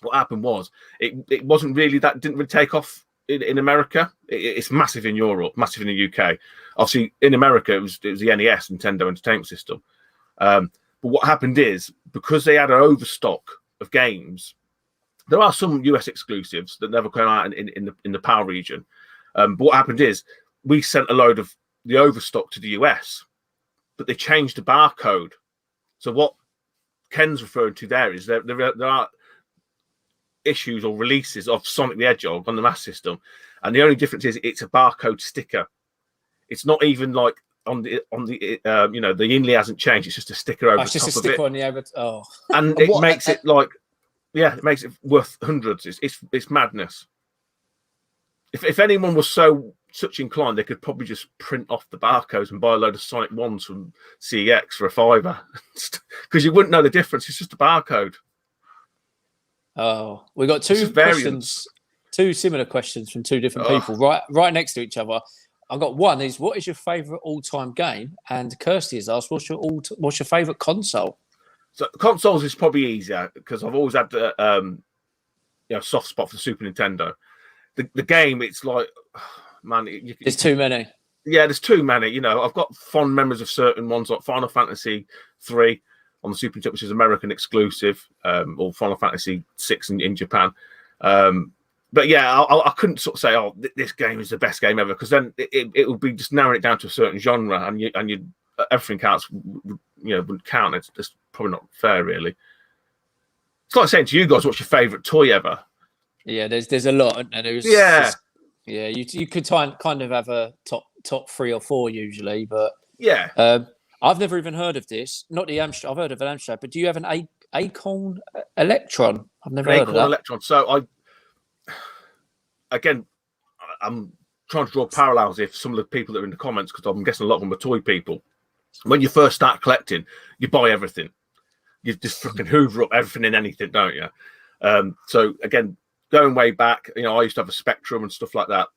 S3: what happened was it wasn't really didn't really take off in America. It's massive in Europe, massive in the UK. Obviously, in America, it was the NES, Nintendo Entertainment System. But what happened is because they had an overstock of games. There are some US exclusives that never came out in the PAL region. But what happened is we sent a load of the overstock to the US. but they changed the barcode. So what Ken's referring to there is there are issues or releases of Sonic the Hedgehog on the Master System, and the only difference is it's a barcode sticker. It's not even like on the the inlay hasn't changed. It's just a sticker over the top of it.
S1: It's just a sticker on the over. Oh,
S3: and it makes it like, it makes it worth hundreds. It's madness. If anyone was such inclined, they could probably just print off the barcodes and buy a load of Sonic ones from CEX for $5, because you wouldn't know the difference. It's just a barcode.
S1: Oh, we got two questions, two similar questions from two different people, right next to each other. I got one is, what is your favourite all-time game? And Kirsty has asked, what's your favourite console?
S3: So consoles is probably easier because I've always had the soft spot for the Super Nintendo. The game, it's like, man,
S1: there's too many.
S3: Yeah, there's too many. I've got fond memories of certain ones like Final Fantasy 3 on the Super Nintendo, which is American exclusive, or Final Fantasy 6 in Japan. But yeah, I couldn't sort of say, oh, this game is the best game ever, because then it would be just narrowing it down to a certain genre, and you everything else wouldn't count. It's just probably not fair, really. It's like saying to you guys, what's your favourite toy ever?
S1: Yeah, there's a lot, and you could kind of have a top 3 or 4 usually, but I've never even heard of this. Not the Amstrad. I've heard of an Amstrad, but do you have an Acorn Electron? I've never heard of that.
S3: Acorn Electron. So I'm trying to draw parallels if some of the people that are in the comments, because I'm guessing a lot of them are toy people. When you first start collecting, you buy everything. You just fucking hoover up everything and anything, don't you? So again, going way back, I used to have a Spectrum and stuff like that.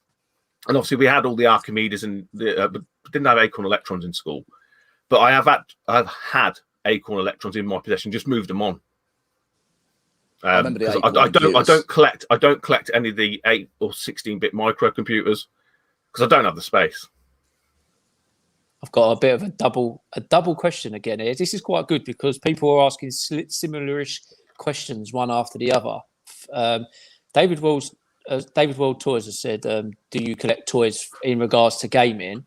S3: And obviously we had all the Archimedes and but didn't have Acorn Electrons in school. But I've had Acorn Electrons in my possession, just moved them on. I don't collect any of the 8 or 16-bit microcomputers because I don't have the space.
S1: I've got a bit of a double question again here. This is quite good because people are asking similar-ish questions one after the other. David World Toys has said, do you collect toys in regards to gaming?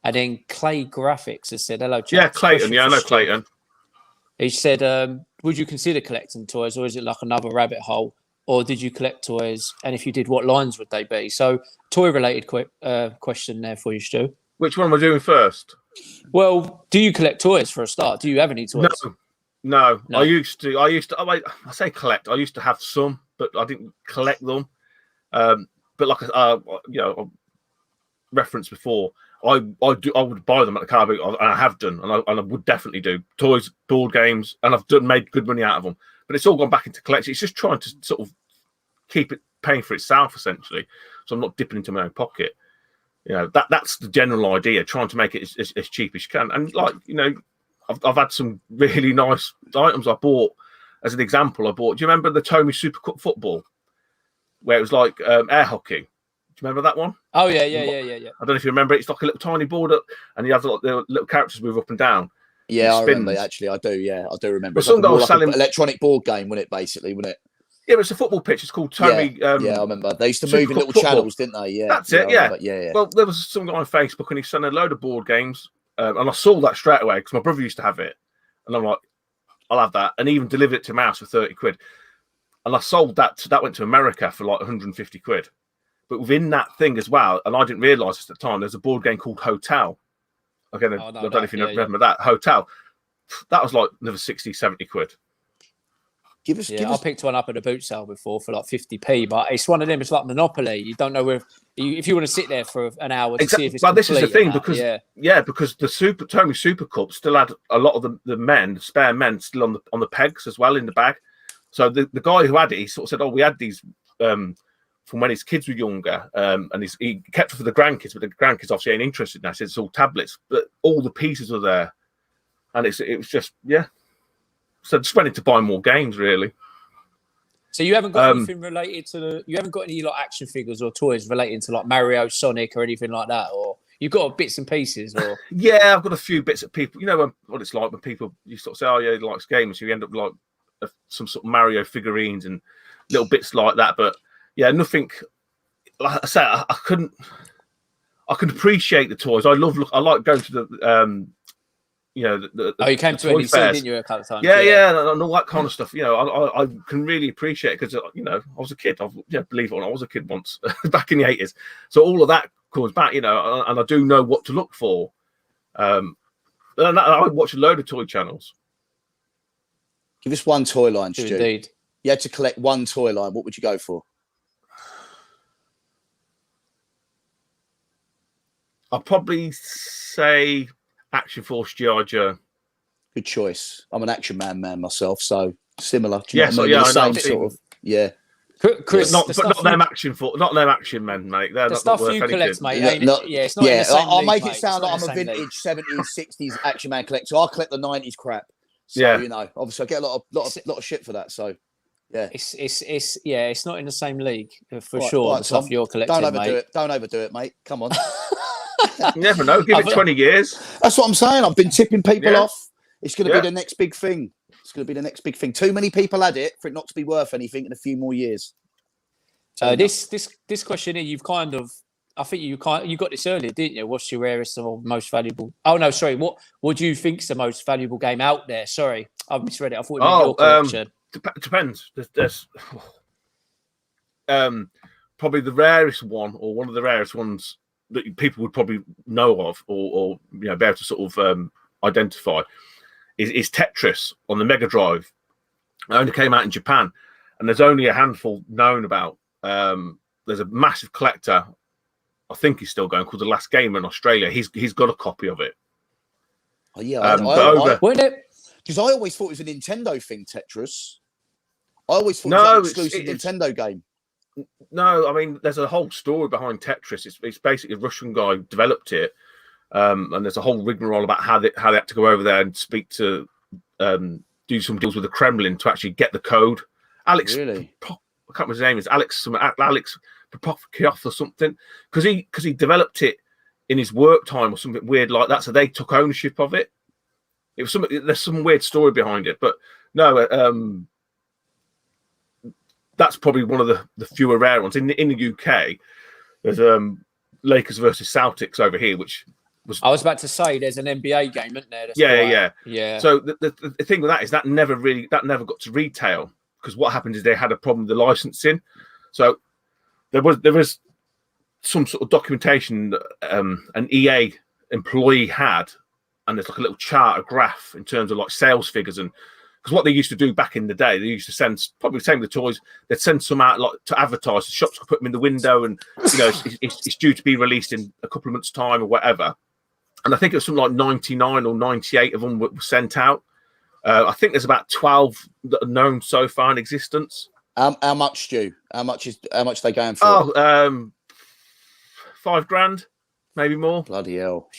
S1: And then Clay Graphics has said, hello, chaps.
S3: Yeah, Clayton. Yeah, I know Clayton.
S1: He said, would you consider collecting toys, or is it like another rabbit hole? Or did you collect toys? And if you did, what lines would they be? So, toy-related question there for you, Stu.
S3: Which one am I doing first?
S1: Well, do you collect toys for a start? Do you have any toys?
S3: No. I used to. I say collect. I used to have some, but I didn't collect them. But like I referenced before, I would buy them at the car boot, and I have done, and I would definitely do toys, board games, and I've made good money out of them. But it's all gone back into collection. It's just trying to sort of keep it paying for itself, essentially. So I'm not dipping into my own pocket. That's the general idea, trying to make it as cheap as you can. And I've had some really nice items I bought. As an example, do you remember the Tooty Super Cup football, where it was like air hockey? Do you remember that one?
S1: Oh yeah.
S3: I don't know if you remember. It's like a little tiny board up, and you have the little characters move up and down.
S2: Yeah, I remember. Actually, I do. Yeah, I do remember.
S3: Well, some guy was selling
S2: an electronic board game, wasn't it?
S3: Yeah, it was a football pitch. It's called Tooty.
S2: Yeah, I remember. They used to move in little channels, didn't they? Yeah,
S3: that's it. Yeah. Well, there was some guy on Facebook, and he sent a load of board games, and I saw that straight away because my brother used to have it, and I'm like, I'll have that, and even delivered it to my house for 30 quid. And I sold that. That went to America for like 150 quid. But within that thing as well, and I didn't realise this at the time, there's a board game called Hotel. Again, I don't know if you remember that. Hotel. That was like another 60, 70 quid.
S1: I picked one up at a boot sale before for like 50p, but it's one of them. It's like Monopoly. You don't know if you want to sit there for an hour to see if it's
S3: But this is the thing, because because the Tooty Super Cup still had a lot of the spare men still on the pegs as well in the bag. So the guy who had it, he sort of said, "Oh, we had these from when his kids were younger, and he kept it for the grandkids, but the grandkids obviously ain't interested now. So it's all tablets, but all the pieces are there, and it was just So just went in to buy more games, really.
S1: So you haven't got anything related to you haven't got any like action figures or toys relating to like Mario, Sonic, or anything like that, or you've got bits and pieces, or
S3: Yeah, I've got a few bits of people. You know what it's like when people you sort of say, "Oh yeah, he likes games," so you end up like some sort of Mario figurines and little bits like that. But yeah, nothing. Like I say, I couldn't appreciate the toys. I like going to the
S1: Oh, you came to
S3: toy
S1: NEC,
S3: fairs.
S1: didn't you, a couple of times?
S3: Yeah, and all that kind of stuff. I can really appreciate it because I was a kid. Believe it or not, I was a kid once back in the 80s. So all of that comes back, and I do know what to look for. And I watch a load of toy channels.
S2: Give us one toy line, Stu.
S1: Indeed.
S2: You had to collect one toy line. What would you go for?
S3: I'll probably say Action Force G.I. Joe.
S2: Good choice. I'm an action man myself, so similar. Do
S3: Yes,
S2: know what I mean?
S3: I know.
S2: Same sort of. Yeah.
S1: Chris,
S3: Not them action men, mate. They're
S1: the
S3: not
S1: stuff
S3: worth
S1: you
S3: anything.
S1: collect, mate. It's not.
S2: Yeah,
S1: In the same
S2: I'll
S1: league,
S2: make
S1: mate.
S2: it sound
S1: It's
S2: like
S1: not
S2: I'm a
S1: in the
S2: vintage
S1: same
S2: 70s, 60s action man collector. I collect the 90s crap. So, obviously I get a lot of shit for that. So, yeah.
S1: It's not in the same league for
S2: Right,
S1: sure.
S2: right,
S1: the stuff
S2: Tom,
S1: you're collecting,
S2: don't overdo
S1: mate.
S2: it. Don't overdo it, mate. Come on.
S3: You never know. Give it 20 years.
S2: That's what I'm saying. I've been tipping people
S3: Yeah.
S2: off. It's going to be the next big thing. It's going to be the next big thing. Too many people had it for it not to be worth anything in a few more years.
S1: This question here, you've kind of, I think you got this earlier, didn't you? What's your rarest or most valuable? Oh no, sorry. What do you think's the most valuable game out there? Sorry, I misread it. I thought it was your collection.
S3: Depends. There's probably the rarest one, or one of the rarest ones that people would probably know of, or be able to sort of identify, is Tetris on the Mega Drive. It only came out in Japan, and there's only a handful known about. There's a massive collector, I think he's still going, called The Last Gamer in Australia. He's got a copy of it.
S2: Oh yeah, because I always thought it was a Nintendo thing, Tetris. I always thought it was an exclusive Nintendo game.
S3: No, I mean, there's a whole story behind Tetris. It's basically a Russian guy developed it, and there's a whole rigmarole about how they had to go over there and speak to, do some deals with the Kremlin to actually get the code. Alex,
S2: really?
S3: I can't remember his name. Is Alex Popov or something? Because he developed it in his work time or something weird like that. So they took ownership of it. It was there's some weird story behind it, but no. That's probably one of the fewer rare ones. In the UK, there's Lakers versus Celtics over here, which was.
S1: I was about to say there's an NBA game, isn't there?
S3: Yeah. So the thing with that is that never got to retail, because what happened is they had a problem with the licensing. So there was some sort of documentation an EA employee had, and there's like a little chart, a graph in terms of like sales figures. And because what they used to do back in the day, they used to send, probably the same with the toys, they'd send some out like to advertise. The shops could put them in the window, and it's due to be released in a couple of months' time or whatever. And I think it was something like 99 or 98 of them were sent out. I think there's about 12 that are known so far in existence.
S2: How much, Stu? How much are they going for?
S3: Oh, $5,000, maybe more.
S2: Bloody hell!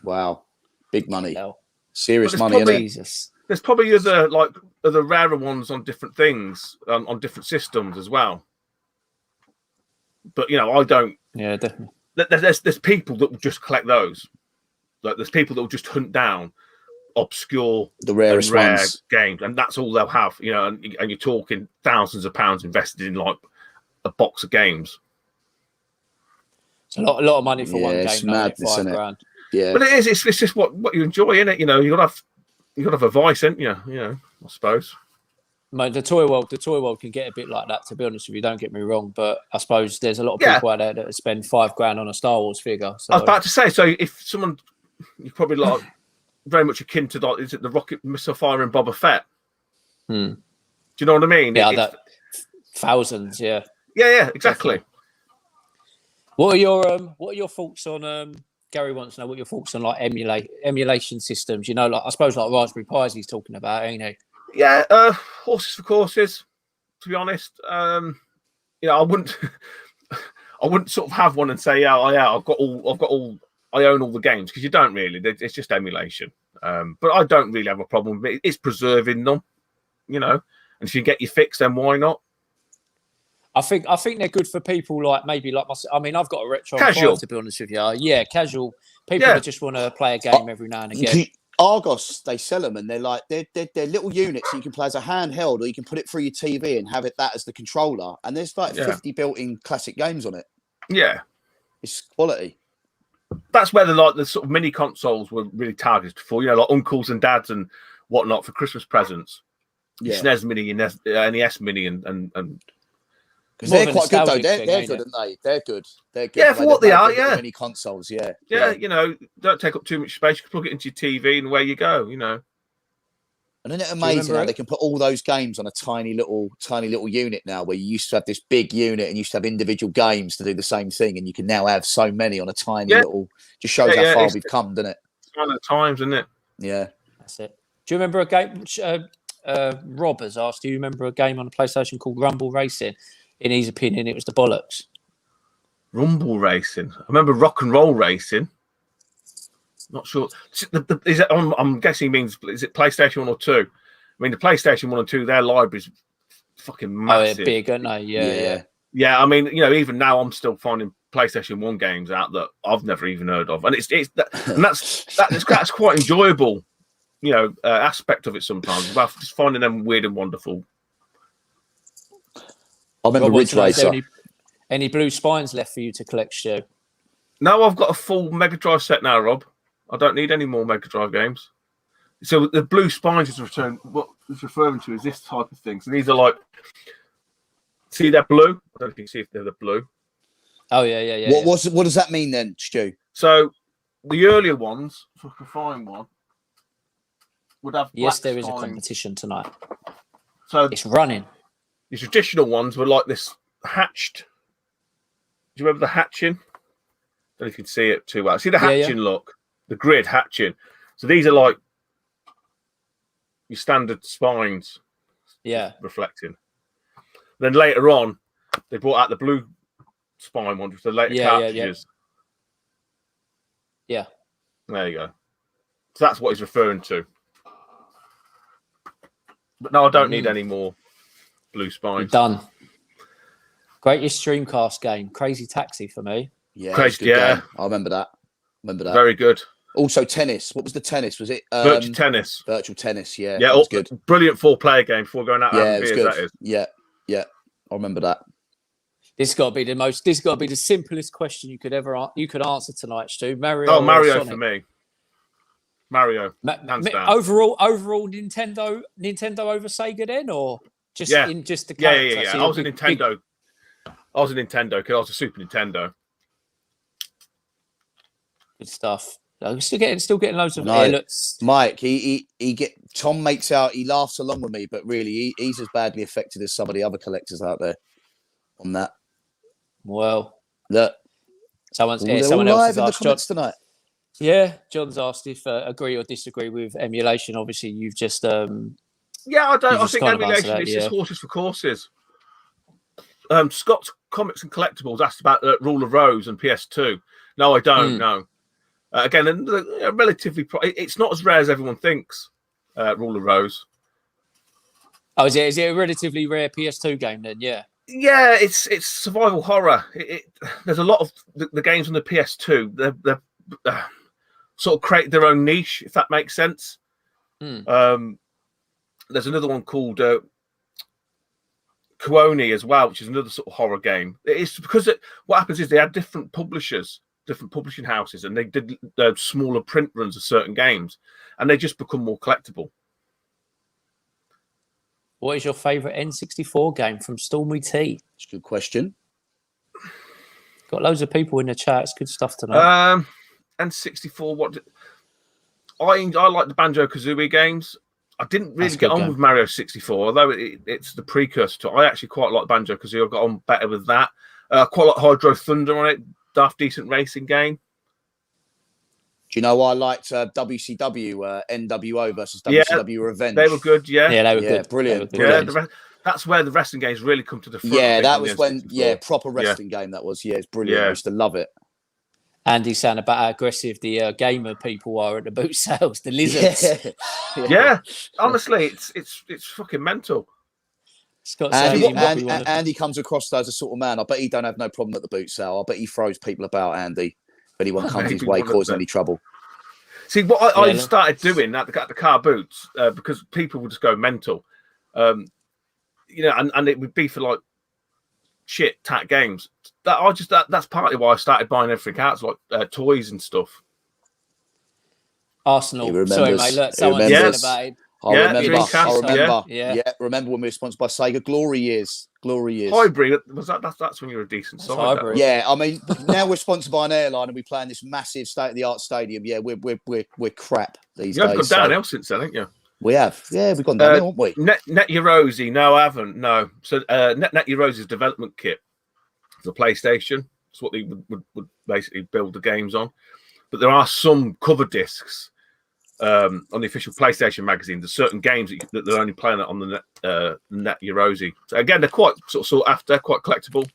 S2: Wow, big money,
S1: Hell.
S2: Serious money, isn't it?
S1: Jesus.
S3: There's probably other rarer ones on different things, on different systems as well. But I don't.
S1: Yeah, definitely.
S3: There's people that will just collect those. Like there's people that will just hunt down obscure,
S2: the rarest
S3: rare
S2: ones
S3: games, and that's all they'll have. And you're talking thousands of pounds invested in like a box of games.
S1: It's a lot of money for one game.
S2: It's madness, isn't it?
S1: $5,000.
S2: Yeah,
S3: but it is. It's just what you enjoy, innit? You got to have a vice, ain't you? I suppose.
S1: Mate, the toy world can get a bit like that, to be honest with you. Don't get me wrong, but I suppose there's a lot of people out there that spend $5,000 on a Star Wars figure. So.
S3: I was about to say, so if someone, you're probably like very much akin to, like, is it the rocket missile firing Boba Fett?
S1: Do
S3: you know what I mean?
S1: Yeah, thousands. Yeah.
S3: Yeah, exactly.
S1: Definitely. What are your thoughts on? Gary wants to know what your thoughts on like emulation systems. Like I suppose like Raspberry Pis he's talking about, ain't he?
S3: Yeah, horses for courses. To be honest, I wouldn't sort of have one and say, yeah, I own all the games, because you don't really. It's just emulation. But I don't really have a problem with it. It's preserving them, And if you get your fix, then why not?
S1: I think they're good for people like maybe like myself. I mean, I've got a retro
S3: casual,
S1: 5, to be honest with you. Yeah, casual people that just want to play a game every now and again.
S2: Argos, they sell them, and they're little units that you can play as a handheld, or you can put it through your TV and have that as the controller. And there's like 50 built-in classic games on it.
S3: Yeah,
S2: it's quality.
S3: that's where the sort of mini consoles were really targeted for, you know, like uncles and dads and whatnot for Christmas presents.
S2: Yeah.
S3: SNES Mini and NES Mini and
S2: because they're quite good though.
S1: nostalgic
S2: They're
S1: thing,
S2: good,
S1: ain't it?
S2: aren't they? They're good. They're good.
S3: Yeah, for what they are, yeah.
S2: Mini consoles, yeah.
S3: Yeah, you know, don't take up too much space. You can plug it into your TV and away you go, you know.
S2: And isn't it amazing how
S1: it?
S2: they can put all those games on a tiny little unit now, where you used to have this big unit and used to have individual games to do the same thing, and you can now have so many on a tiny little. Just shows how far we've come, doesn't it?
S3: It's one of the times, isn't it?
S2: Yeah,
S1: that's it. Do you remember a game? Which, Rob has asked. Do you remember a game on the PlayStation called Rumble Racing? In his opinion, it was the bollocks.
S3: Rumble Racing. I remember Rock and Roll Racing. Not sure. Is it? I'm guessing means. Is it PlayStation 1 or 2? I mean, the PlayStation 1 and 2, their libraries fucking massive.
S1: Oh, yeah, big, aren't they? Yeah.
S3: Yeah, I mean, you know, even now I'm still finding PlayStation 1 games out that I've never even heard of, and that's quite enjoyable. You know, aspect of it sometimes about just finding them weird and wonderful.
S2: I remember Ridge Racer.
S1: Any blue spines left for you to collect, Stu?
S3: No, I've got a full Mega Drive set now, Rob. I don't need any more Mega Drive games. So the blue spines is what it's referring to is this type of thing. So these are like, see that blue? I don't know if you can see if they're the blue.
S1: Oh yeah.
S2: What does that mean then, Stu?
S3: So the earlier ones, if I can find one, would have.
S1: Yes, there is a competition tonight. So it's running.
S3: The traditional ones were like this hatched. Do you remember the hatching? I don't know if you can see it too well. See the hatching look? The grid hatching. So these are like your standard spines.
S1: Yeah.
S3: Reflecting. Then later on, they brought out the blue spine ones with the later cartridges.
S1: Yeah.
S3: There you go. So that's what he's referring to. But no, I don't need any more blue spines.
S1: Done. Greatest Dreamcast game, Crazy Taxi for me.
S2: Yeah,
S3: Crazy,
S2: game. I remember that.
S3: Very good.
S2: Also, tennis. What was the tennis? Was it
S3: virtual tennis?
S2: Virtual tennis. Yeah,
S3: yeah,
S2: that was good.
S3: Brilliant 4-player game before going out.
S2: Yeah, it was good.
S3: That is.
S2: Yeah, I remember that.
S1: This got to be the most. This got to be the simplest question you could answer tonight, Stu. Mario.
S3: Oh, Mario for me. Mario.
S1: Overall, Nintendo over Sega then, or just the character?
S3: Yeah. I was a Nintendo. I was a Nintendo because I was a Super Nintendo.
S1: Good stuff. I'm still getting loads of looks.
S2: Mike, Tom makes out he laughs along with me, but really he's as badly affected as some of the other collectors out there on that.
S1: Well,
S2: look,
S1: someone else
S2: has asked John tonight.
S1: Yeah, John's asked if agree or disagree with emulation. Obviously, you've just
S3: I think emulation is just horses for courses. Scott's Comics and Collectibles asked about Rule of Rose and PS2. No, I don't. No. Again, relatively. It's not as rare as everyone thinks. Rule of Rose.
S1: Oh, is it a relatively rare PS2 game then? Yeah.
S3: Yeah, it's survival horror. There's a lot of the games on the PS2. They're sort of create their own niche, if that makes sense. There's another one called Kuoni as well, which is another sort of horror game. It's because what happens is they had different publishers, different publishing houses, and they did smaller print runs of certain games, and they just become more collectible.
S1: What is your favourite N64 game from Stormy T?
S2: That's a good question.
S1: Got loads of people in the chat. It's good stuff tonight.
S3: N64. I like the Banjo-Kazooie games. I didn't really get on with Mario 64, although it's the precursor to it. I actually quite like Banjo-Kazooie. I got on better with that. Quite like Hydro Thunder on it. Daft decent racing game.
S2: Do you know I liked WCW, NWO versus WCW Revenge?
S3: They were good, yeah.
S1: Yeah, they were good.
S2: Brilliant.
S3: That's where the wrestling games really come to the front.
S2: Yeah, that was when, proper wrestling game that was. Yeah, it's brilliant. I used to love it.
S1: Andy's saying about how aggressive the gamer people are at the boot sales, the lizards.
S3: Yeah, honestly, it's fucking mental.
S2: Andy comes across as a sort of man. I bet he don't have no problem at the boot sale. I bet he throws people about, Andy. If anyone comes his way causing any trouble.
S3: See, what I started doing at the car boots, because people would just go mental. And it would be for like shit tat games. That's partly why I started buying everything out, like toys and stuff.
S1: Arsenal.
S2: He remembers.
S1: Sorry, mate. Look,
S2: He
S1: someone
S2: remembers.
S1: celebrated.
S2: I
S3: Yeah,
S2: remember.
S3: Dreamcast,
S2: I remember.
S1: yeah.
S2: Remember when we were sponsored by Sega? Glory years. Glory years.
S3: Hybrid was that? That's when you were a decent
S1: That's
S3: side.
S1: Hybrid.
S2: Yeah, I mean, now we're sponsored by an airline and we play in this massive state-of-the-art stadium. Yeah, we're crap these
S3: You have
S2: days.
S3: gone downhill since then, haven't you?
S2: We have. Yeah, we've gone downhill, haven't we?
S3: Net Your Rosie. No, I haven't. No. So Net Your Rosie's development kit for the PlayStation. It's what they would basically build the games on. But there are some cover discs on the official PlayStation magazine. There's certain games that they're only playing on the Net Your Rosie. So again, they're quite sort of sought after, quite collectible.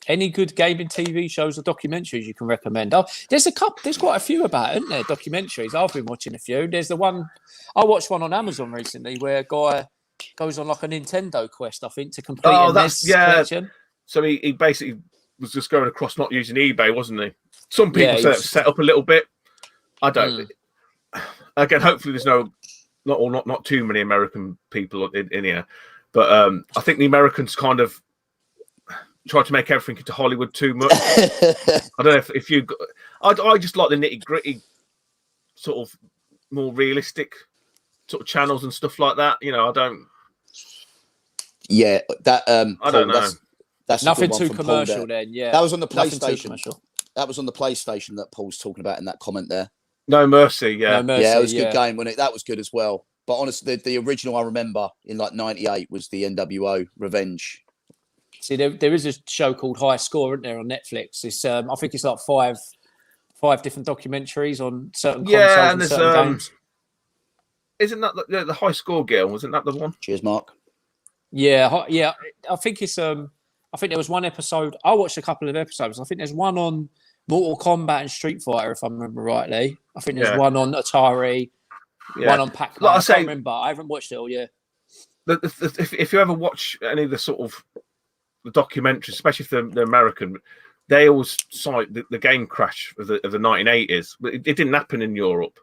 S1: Any good gaming TV shows or documentaries you can recommend? Oh, there's quite a few about, isn't there? Documentaries. I've been watching a few. There's the one I watched one on Amazon recently where a guy goes on like a Nintendo quest, I think, to complete a NES collection.
S3: So he basically was just going across not using eBay, wasn't he? Some people say it was set up a little bit. I don't. Again, hopefully there's not too many American people in here, but I think the Americans kind of try to make everything into Hollywood too much. I don't know if you. I just like the nitty gritty, sort of more realistic sort of channels and stuff like that. You know, I don't.
S2: Yeah, that.
S3: I don't know.
S2: That's
S1: nothing too commercial. Then, yeah,
S2: that was on the PlayStation. That was on the PlayStation that Paul's talking about in that comment there.
S3: No Mercy, yeah.
S1: No Mercy,
S2: yeah, it was a good game, wasn't it? That was good as well. But honestly, the original I remember in like '98 was the NWO Revenge.
S1: See, there is a show called High Score, isn't there, on Netflix? It's I think it's like five different documentaries on certain consoles and certain games.
S3: Isn't that the High Score girl? Wasn't that the one?
S2: Cheers, Mark.
S1: Yeah. I think it's I think there was one episode. I watched a couple of episodes. I think there's one on Mortal Kombat and Street Fighter, if I remember rightly. I think there's one on Atari, one on Pac-Man. I can't remember. I haven't watched it all yet.
S3: If you ever watch any of the sort of the documentaries, especially if they're American, they always cite the game crash of the 1980s. But it didn't happen in Europe,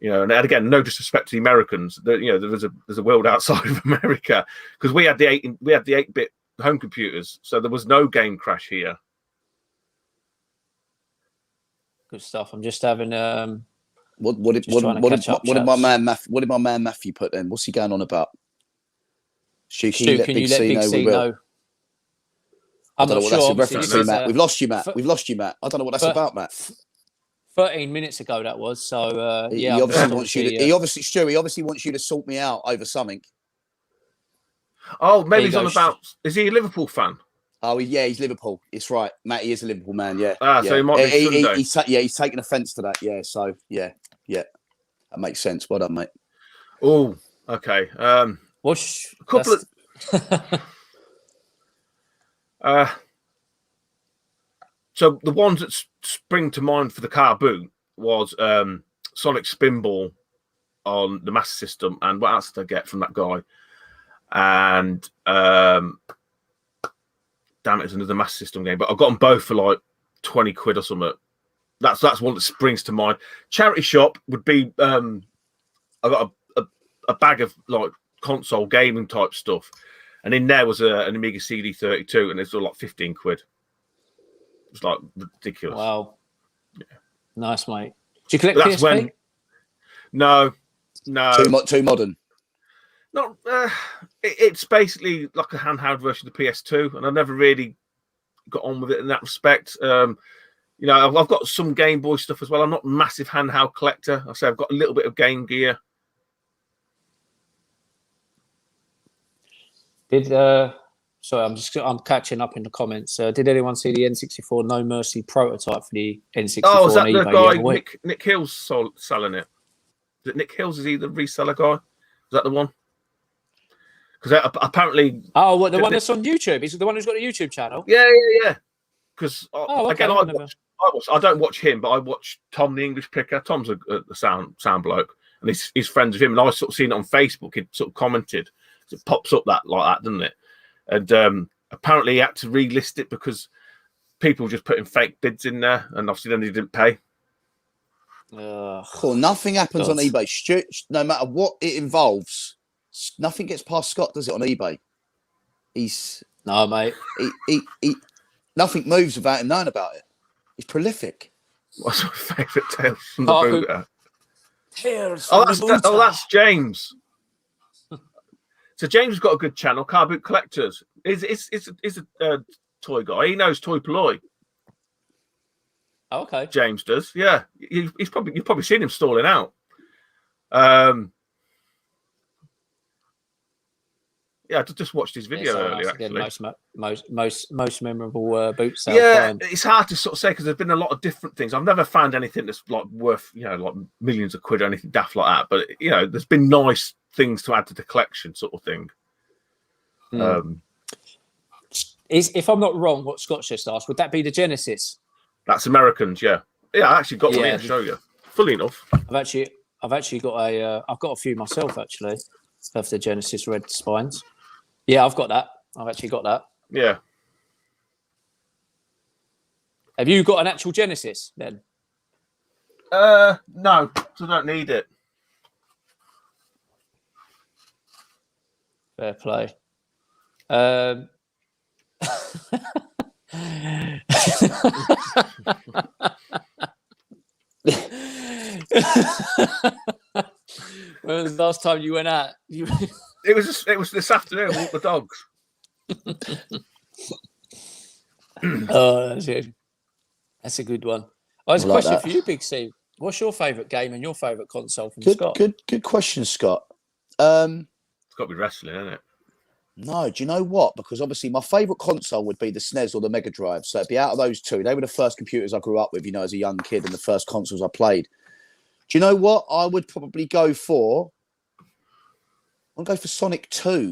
S3: you know. And again, no disrespect to the Americans. You know, there's a world outside of America because we had the 8-bit home computers, so there was no game crash here.
S1: Good stuff. I'm just having
S2: what did my man Matthew put in? What's he going on about? Stu, can you let Big C know? I don't know what that's in reference to, Matt. We've lost you, Matt. We've lost you, Matt. I don't know what that's about, Matt.
S1: 13 minutes ago that was. So
S2: he obviously wants you to. He obviously wants you to sort me out over something.
S3: Oh, maybe he's on about. Is he a Liverpool fan?
S2: Oh, yeah, he's Liverpool. It's right. Matt, he is a Liverpool man. Yeah.
S3: So he might be Sunday.
S2: He's taking offence to that. Yeah. So yeah, that makes sense. Well done, mate.
S3: Oh, okay. A couple of. So the ones that spring to mind for the car boot was Sonic Spinball on the Master System, and what else did I get from that guy? And damn it, it's another Master System game, but I got them both for like 20 quid or something. That's one that springs to mind. Charity shop would be I got a bag of like console gaming type stuff, and in there was an Amiga CD32, and it's all like 15 quid. It's like ridiculous.
S1: Wow. Yeah. Nice, mate. Do you collect PSP?
S3: No.
S2: Too modern.
S3: No, it's basically like a handheld version of the PS2, and I never really got on with it in that respect. You know, I've got some Game Boy stuff as well. I'm not a massive handheld collector. I say I've got a little bit of Game Gear.
S1: Sorry, I'm catching up in the comments. Did anyone see the N64 No Mercy prototype for the N64?
S3: Oh, is that
S1: on
S3: the
S1: eBay
S3: guy Nick Hill's selling it? Is it Nick Hills? Is he the reseller guy? Is that the one? Because apparently,
S1: what the one that's on YouTube? Is it the one who's got a YouTube channel?
S3: Yeah. Because
S1: okay.
S3: again, I don't watch him, but I watch Tom the English Picker. Tom's a sound bloke, and he's friends with him. And I sort of seen it on Facebook. He sort of commented. So it pops up like that, doesn't it? And apparently, he had to relist it because people were just putting fake bids in there, and obviously then he didn't pay.
S2: Cool. Nothing happens on eBay. No matter what it involves. Nothing gets past Scott, does it, on eBay? He's
S1: No, mate.
S2: he nothing moves without him knowing about it. He's prolific.
S3: What's my favourite tale from the
S1: Parker-
S3: Booter?
S1: Tales
S3: Oh,
S1: from the Booter.
S3: that's James. So James has got a good channel, Car Boot Collectors. He's a toy guy. He knows Toy Ploy.
S1: Oh, okay.
S3: James does. Yeah, you've probably seen him stalling out. Yeah, I just watched his video earlier.
S1: Again,
S3: Actually,
S1: most memorable boot sale.
S3: yeah,
S1: find.
S3: it's hard to sort of say because there's been a lot of different things. I've never found anything that's like worth like millions of quid or anything daft like that. But there's been nice things to add to the collection, sort of thing.
S1: If I'm not wrong, what Scott's just asked, would that be the Genesis?
S3: That's Americans, yeah. Yeah, I actually got one here to show you. Fully enough,
S1: I've actually got I've got a few myself actually of the Genesis red spines. Yeah, I've got that. I've actually got that.
S3: yeah.
S1: Have you got an actual Genesis then?
S3: No, I don't need it.
S1: Fair play. When was the last time you went out?
S3: It was this afternoon. Walk the dogs.
S1: Oh, that's good. That's a good one. Oh, there's a
S2: like
S1: question
S2: that.
S1: for you, Big C. What's your favourite game and your favourite console from
S2: Good,
S1: Scott?
S2: good question, Scott.
S3: It's got to be wrestling, isn't it?
S2: No, do you know what? Because obviously my favourite console would be the SNES or the Mega Drive. So it'd be out of those two. They were the first computers I grew up with, as a young kid, and the first consoles I played. Do you know what? I would probably go for. I'll go for Sonic 2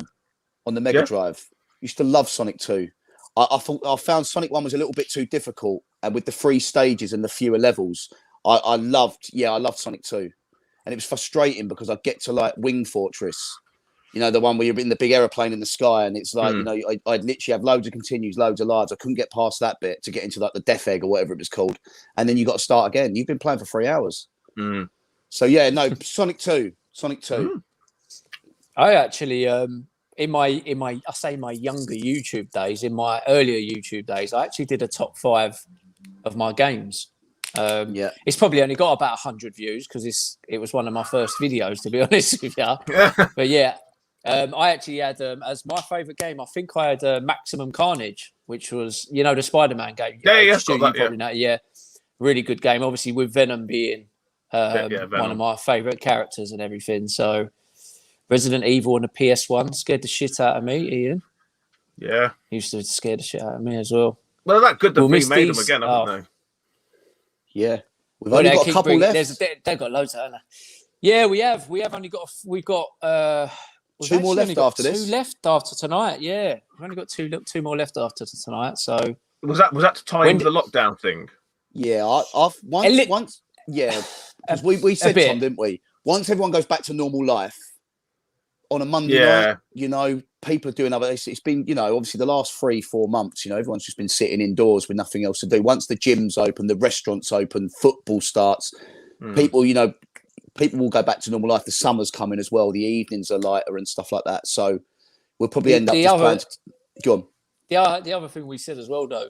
S2: on the Mega Drive. Used to love Sonic 2. I found Sonic 1 was a little bit too difficult, and with the 3 stages and the fewer levels, I loved Sonic 2. And it was frustrating because I'd get to like Wing Fortress, the one where you're in the big aeroplane in the sky, and it's like, I'd literally have loads of continues, loads of lives. I couldn't get past that bit to get into like the Death Egg or whatever it was called. And then you got to start again. You've been playing for 3 hours. So yeah, no, Sonic 2.
S1: I actually, in my younger YouTube days, in my earlier YouTube days, I actually did a top 5 of my games. It's probably only got about 100 views because it was one of my first videos, to be honest with you. But yeah, I actually had as my favourite game. I think I had Maximum Carnage, which was the Spider-Man game.
S3: Got that,
S1: yeah, really good game. Obviously, with Venom being
S3: Venom.
S1: one of my favourite characters and everything. So Resident Evil on the PS1 scared the shit out of me, Ian.
S3: Yeah.
S1: He used to scare the shit out of me as well.
S3: Well, they're that good they've remade them again, haven't they?
S2: Yeah. We've only got a couple left.
S1: They've got loads, haven't they? Yeah, we have. We've got
S2: 2 more left after this.
S1: 2 left after tonight. Yeah, we've only got 2 more left after tonight. So
S3: was that to tie into the lockdown thing?
S2: Yeah, once. Yeah, because we said, Tom, didn't we? Once everyone goes back to normal life on a Monday night, people are doing other. It's been, obviously the last 3-4 months, everyone's just been sitting indoors with nothing else to do. Once the gyms open, the restaurants open, football starts, people will go back to normal life. The summer's coming as well. The evenings are lighter and stuff like that. So we'll probably end up just playing. Go on.
S1: The other thing we said as well, though,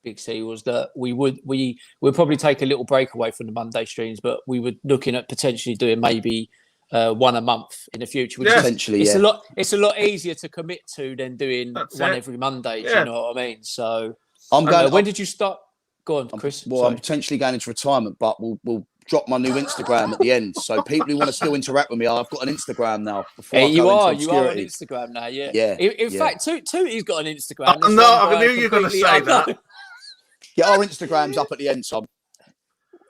S1: Big C, was that we'll probably take a little break away from the Monday streams, but we were looking at potentially doing maybe one a month in the future.
S2: Potentially,
S1: it's a lot easier to commit to than doing one every Monday. Do you know what I mean? So when did you start? Go on, Chris.
S2: I'm potentially going into retirement, but we'll drop my new Instagram at the end. So people who want to still interact with me, I've got an Instagram now.
S1: You are on Instagram now, yeah. In fact, Tooty's got an Instagram.
S3: I knew you were going to say that.
S2: Yeah, our Instagram's up at the end, Tom.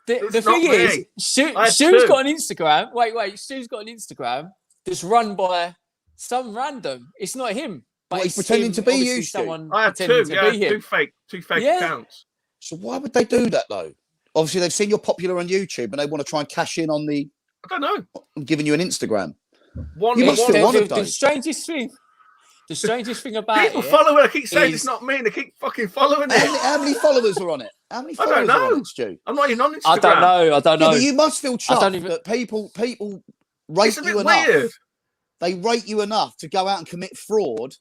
S1: The thing is, Stu's got an Instagram. Wait, Stu's got an Instagram that's run by some random. It's not him. But
S2: he's pretending to be you,
S3: Stu. I have 2, two fake accounts.
S2: So why would they do that, though? Obviously, they've seen you're popular on YouTube and they want to try and cash in on the...
S3: I don't know.
S2: I'm giving you an Instagram.
S1: The strangest thing about
S3: people follow it. I keep saying it's not me. They keep fucking following it.
S2: How many followers are on it? How many followers are on it, Stu?
S3: I'm not even on Instagram.
S1: I don't know.
S2: But you must feel chuffed that people rate you enough.
S3: Weird.
S2: They rate you enough to go out and commit fraud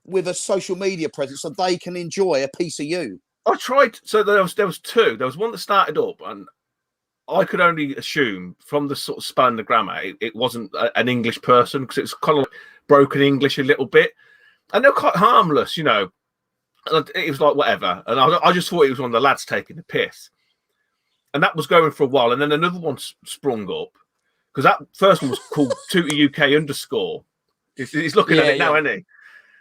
S2: with a social media presence so they can enjoy a piece of you?
S3: I tried. So there was two. There was one that started up, and I could only assume from the sort of spelling the grammar, it wasn't an English person, because it's kind of like broken English a little bit, and they're quite harmless, you know. And it was like whatever, and I just thought it was one of the lads taking the piss, and that was going for a while, and then another one sprung up, because that first one was called Tooty UK _ He's looking at it now, isn't he?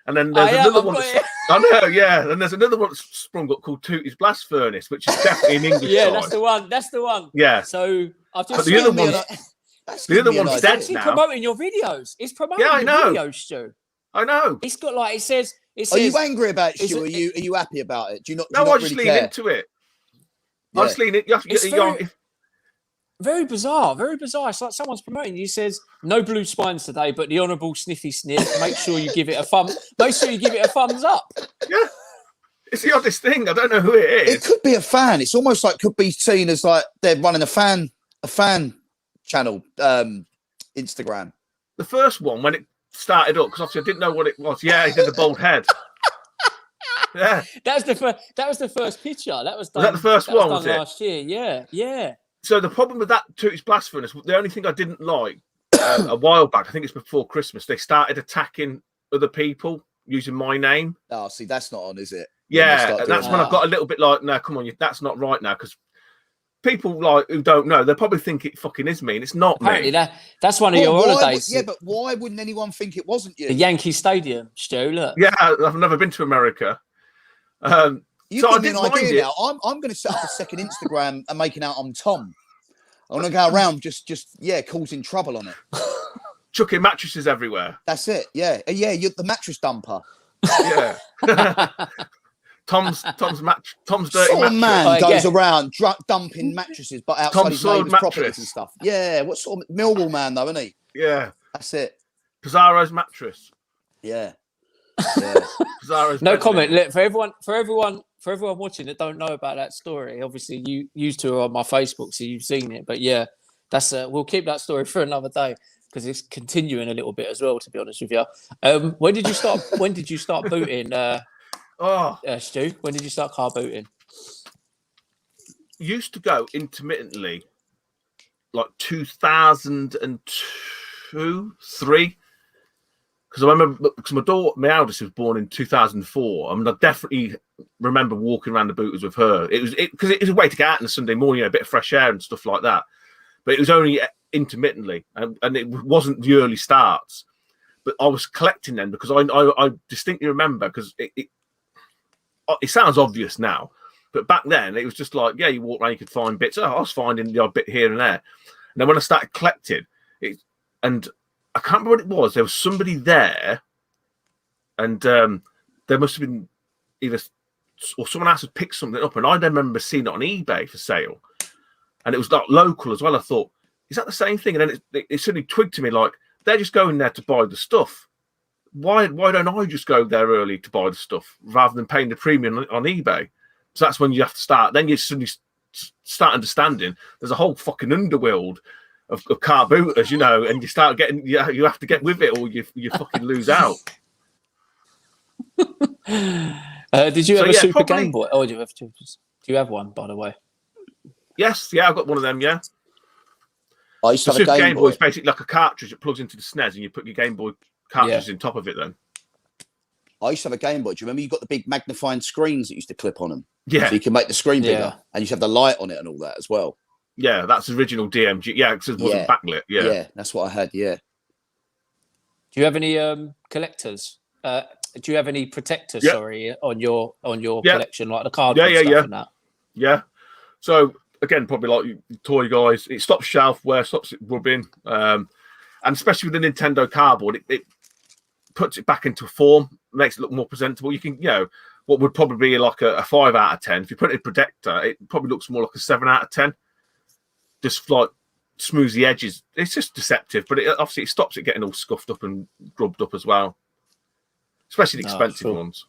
S3: And then there's another one. I know, yeah. And there's another one that's sprung up called Tooty's Blast Furnace, which is definitely in English.
S1: Yeah,
S3: side.
S1: that's the one. That's the one.
S3: Yeah.
S1: So I've just.
S3: But the other one's dead
S1: actually
S3: now.
S1: Promoting your videos. It's promoting
S3: I know.
S1: your videos, Stu.
S3: I know.
S1: It's got like it says.
S2: Are you angry about it, Stu? Are you happy about it? Do you not?
S3: No,
S2: do you
S3: I
S2: not
S3: just
S2: really
S3: lean
S2: care?
S3: into it.
S2: Yeah.
S3: I just lean it.
S1: Very bizarre. Very bizarre. It's like someone's promoting. You says no blue spines today, but the honourable sniffy sniff. Make sure you give it a thumb. Make sure you give it a thumbs up.
S3: Yeah. It's the oddest thing. I don't know who it is.
S2: It could be a fan. It's almost like could be seen as like they're running a fan channel, Instagram.
S3: The first one when it started up, because obviously I didn't know what it was. Yeah, he did the bald head. Yeah,
S1: that was the first picture. That was done.
S3: Was that the first one? Was it
S1: last year? Yeah, yeah.
S3: So the problem with that Tooty's Blast Furnace, the only thing I didn't like a while back, I think it's before Christmas, they started attacking other people using my name.
S2: Oh, see, that's not on, is it?
S3: Yeah, and that's when I got a little bit like, no, come on, that's not right now, because people like who don't know, they probably think it fucking is me, and it's not
S1: Apparently
S3: me.
S1: that's one of your holidays.
S2: Yeah, but why wouldn't anyone think it wasn't you?
S1: The Yankee Stadium, Stu. Look.
S3: Yeah, I've never been to America.
S2: You've
S3: so
S2: given me an idea now. I'm going to set up a second Instagram and making out I'm Tom. I want to go around just causing trouble on it.
S3: Chucking mattresses everywhere.
S2: That's it. Yeah, you're the mattress dumper.
S3: Yeah. Tom's dirty
S2: sort of
S3: mattress.
S2: man goes around dumping mattresses, but outside his neighbour's properties and stuff. Yeah, what sort of Millwall man though, isn't he?
S3: Yeah,
S2: that's it.
S3: Pizarro's mattress.
S2: Yeah.
S3: Pizarro's
S1: no comment. Look, for everyone watching that don't know about that story, obviously you two are on my Facebook, so you've seen it. But yeah, that's we'll keep that story for another day because it's continuing a little bit as well. To be honest with you, when did you start? When did you start booting? Stu, when did you start car booting?
S3: Used to go intermittently, like 2002, 3. Because I remember, because my eldest was born in 2004. I mean, I definitely remember walking around the booters with her. It was a way to get out on a Sunday morning, a bit of fresh air and stuff like that. But it was only intermittently, and it wasn't the early starts. But I was collecting them because I distinctly remember, because it sounds obvious now, but back then it was just like, yeah, you walk around, you could find bits. Oh, I was finding the odd bit here and there. And then when I started collecting it, and I can't remember what it was. There was somebody there, and there must have been either, or someone else had picked something up, and I then remember seeing it on eBay for sale, and it was like local as well. I thought, is that the same thing? And then it suddenly twigged to me, like, they're just going there to buy the stuff. Why don't I just go there early to buy the stuff rather than paying the premium on eBay? So that's when you have to start. Then you suddenly start understanding there's a whole fucking underworld of car booters, you know, and you start getting, you have to get with it or you fucking lose out.
S1: Did you have a Super Game Boy? Oh, do you have one, by the way?
S3: Yes, yeah, I've got one of them, yeah.
S2: I used to have
S3: Super
S2: a
S3: Game Boy is basically like a cartridge that plugs into the SNES and you put your Game Boy cartridges in top of it then.
S2: I used to have a Game Boy. Do you remember you got the big magnifying screens that used to clip on them?
S3: Yeah.
S2: So you can make the screen bigger and you used to have the light on it and all that as well.
S3: Yeah, that's original DMG. Yeah, because it wasn't backlit. Yeah.
S2: Yeah, that's what I had, yeah.
S1: Do you have any collectors? Do you have any protectors, on your collection, like the card stuff and that?
S3: Yeah. So again, probably like toy guys, it stops shelf wear, stops it rubbing. And especially with the Nintendo cardboard, it puts it back into form, makes it look more presentable. You can, what would probably be like a 5 out of 10. If you put it in protector, it probably looks more like a 7 out of 10. Just like smooths the edges. It's just deceptive, but obviously it stops it getting all scuffed up and grubbed up as well, especially the expensive ones.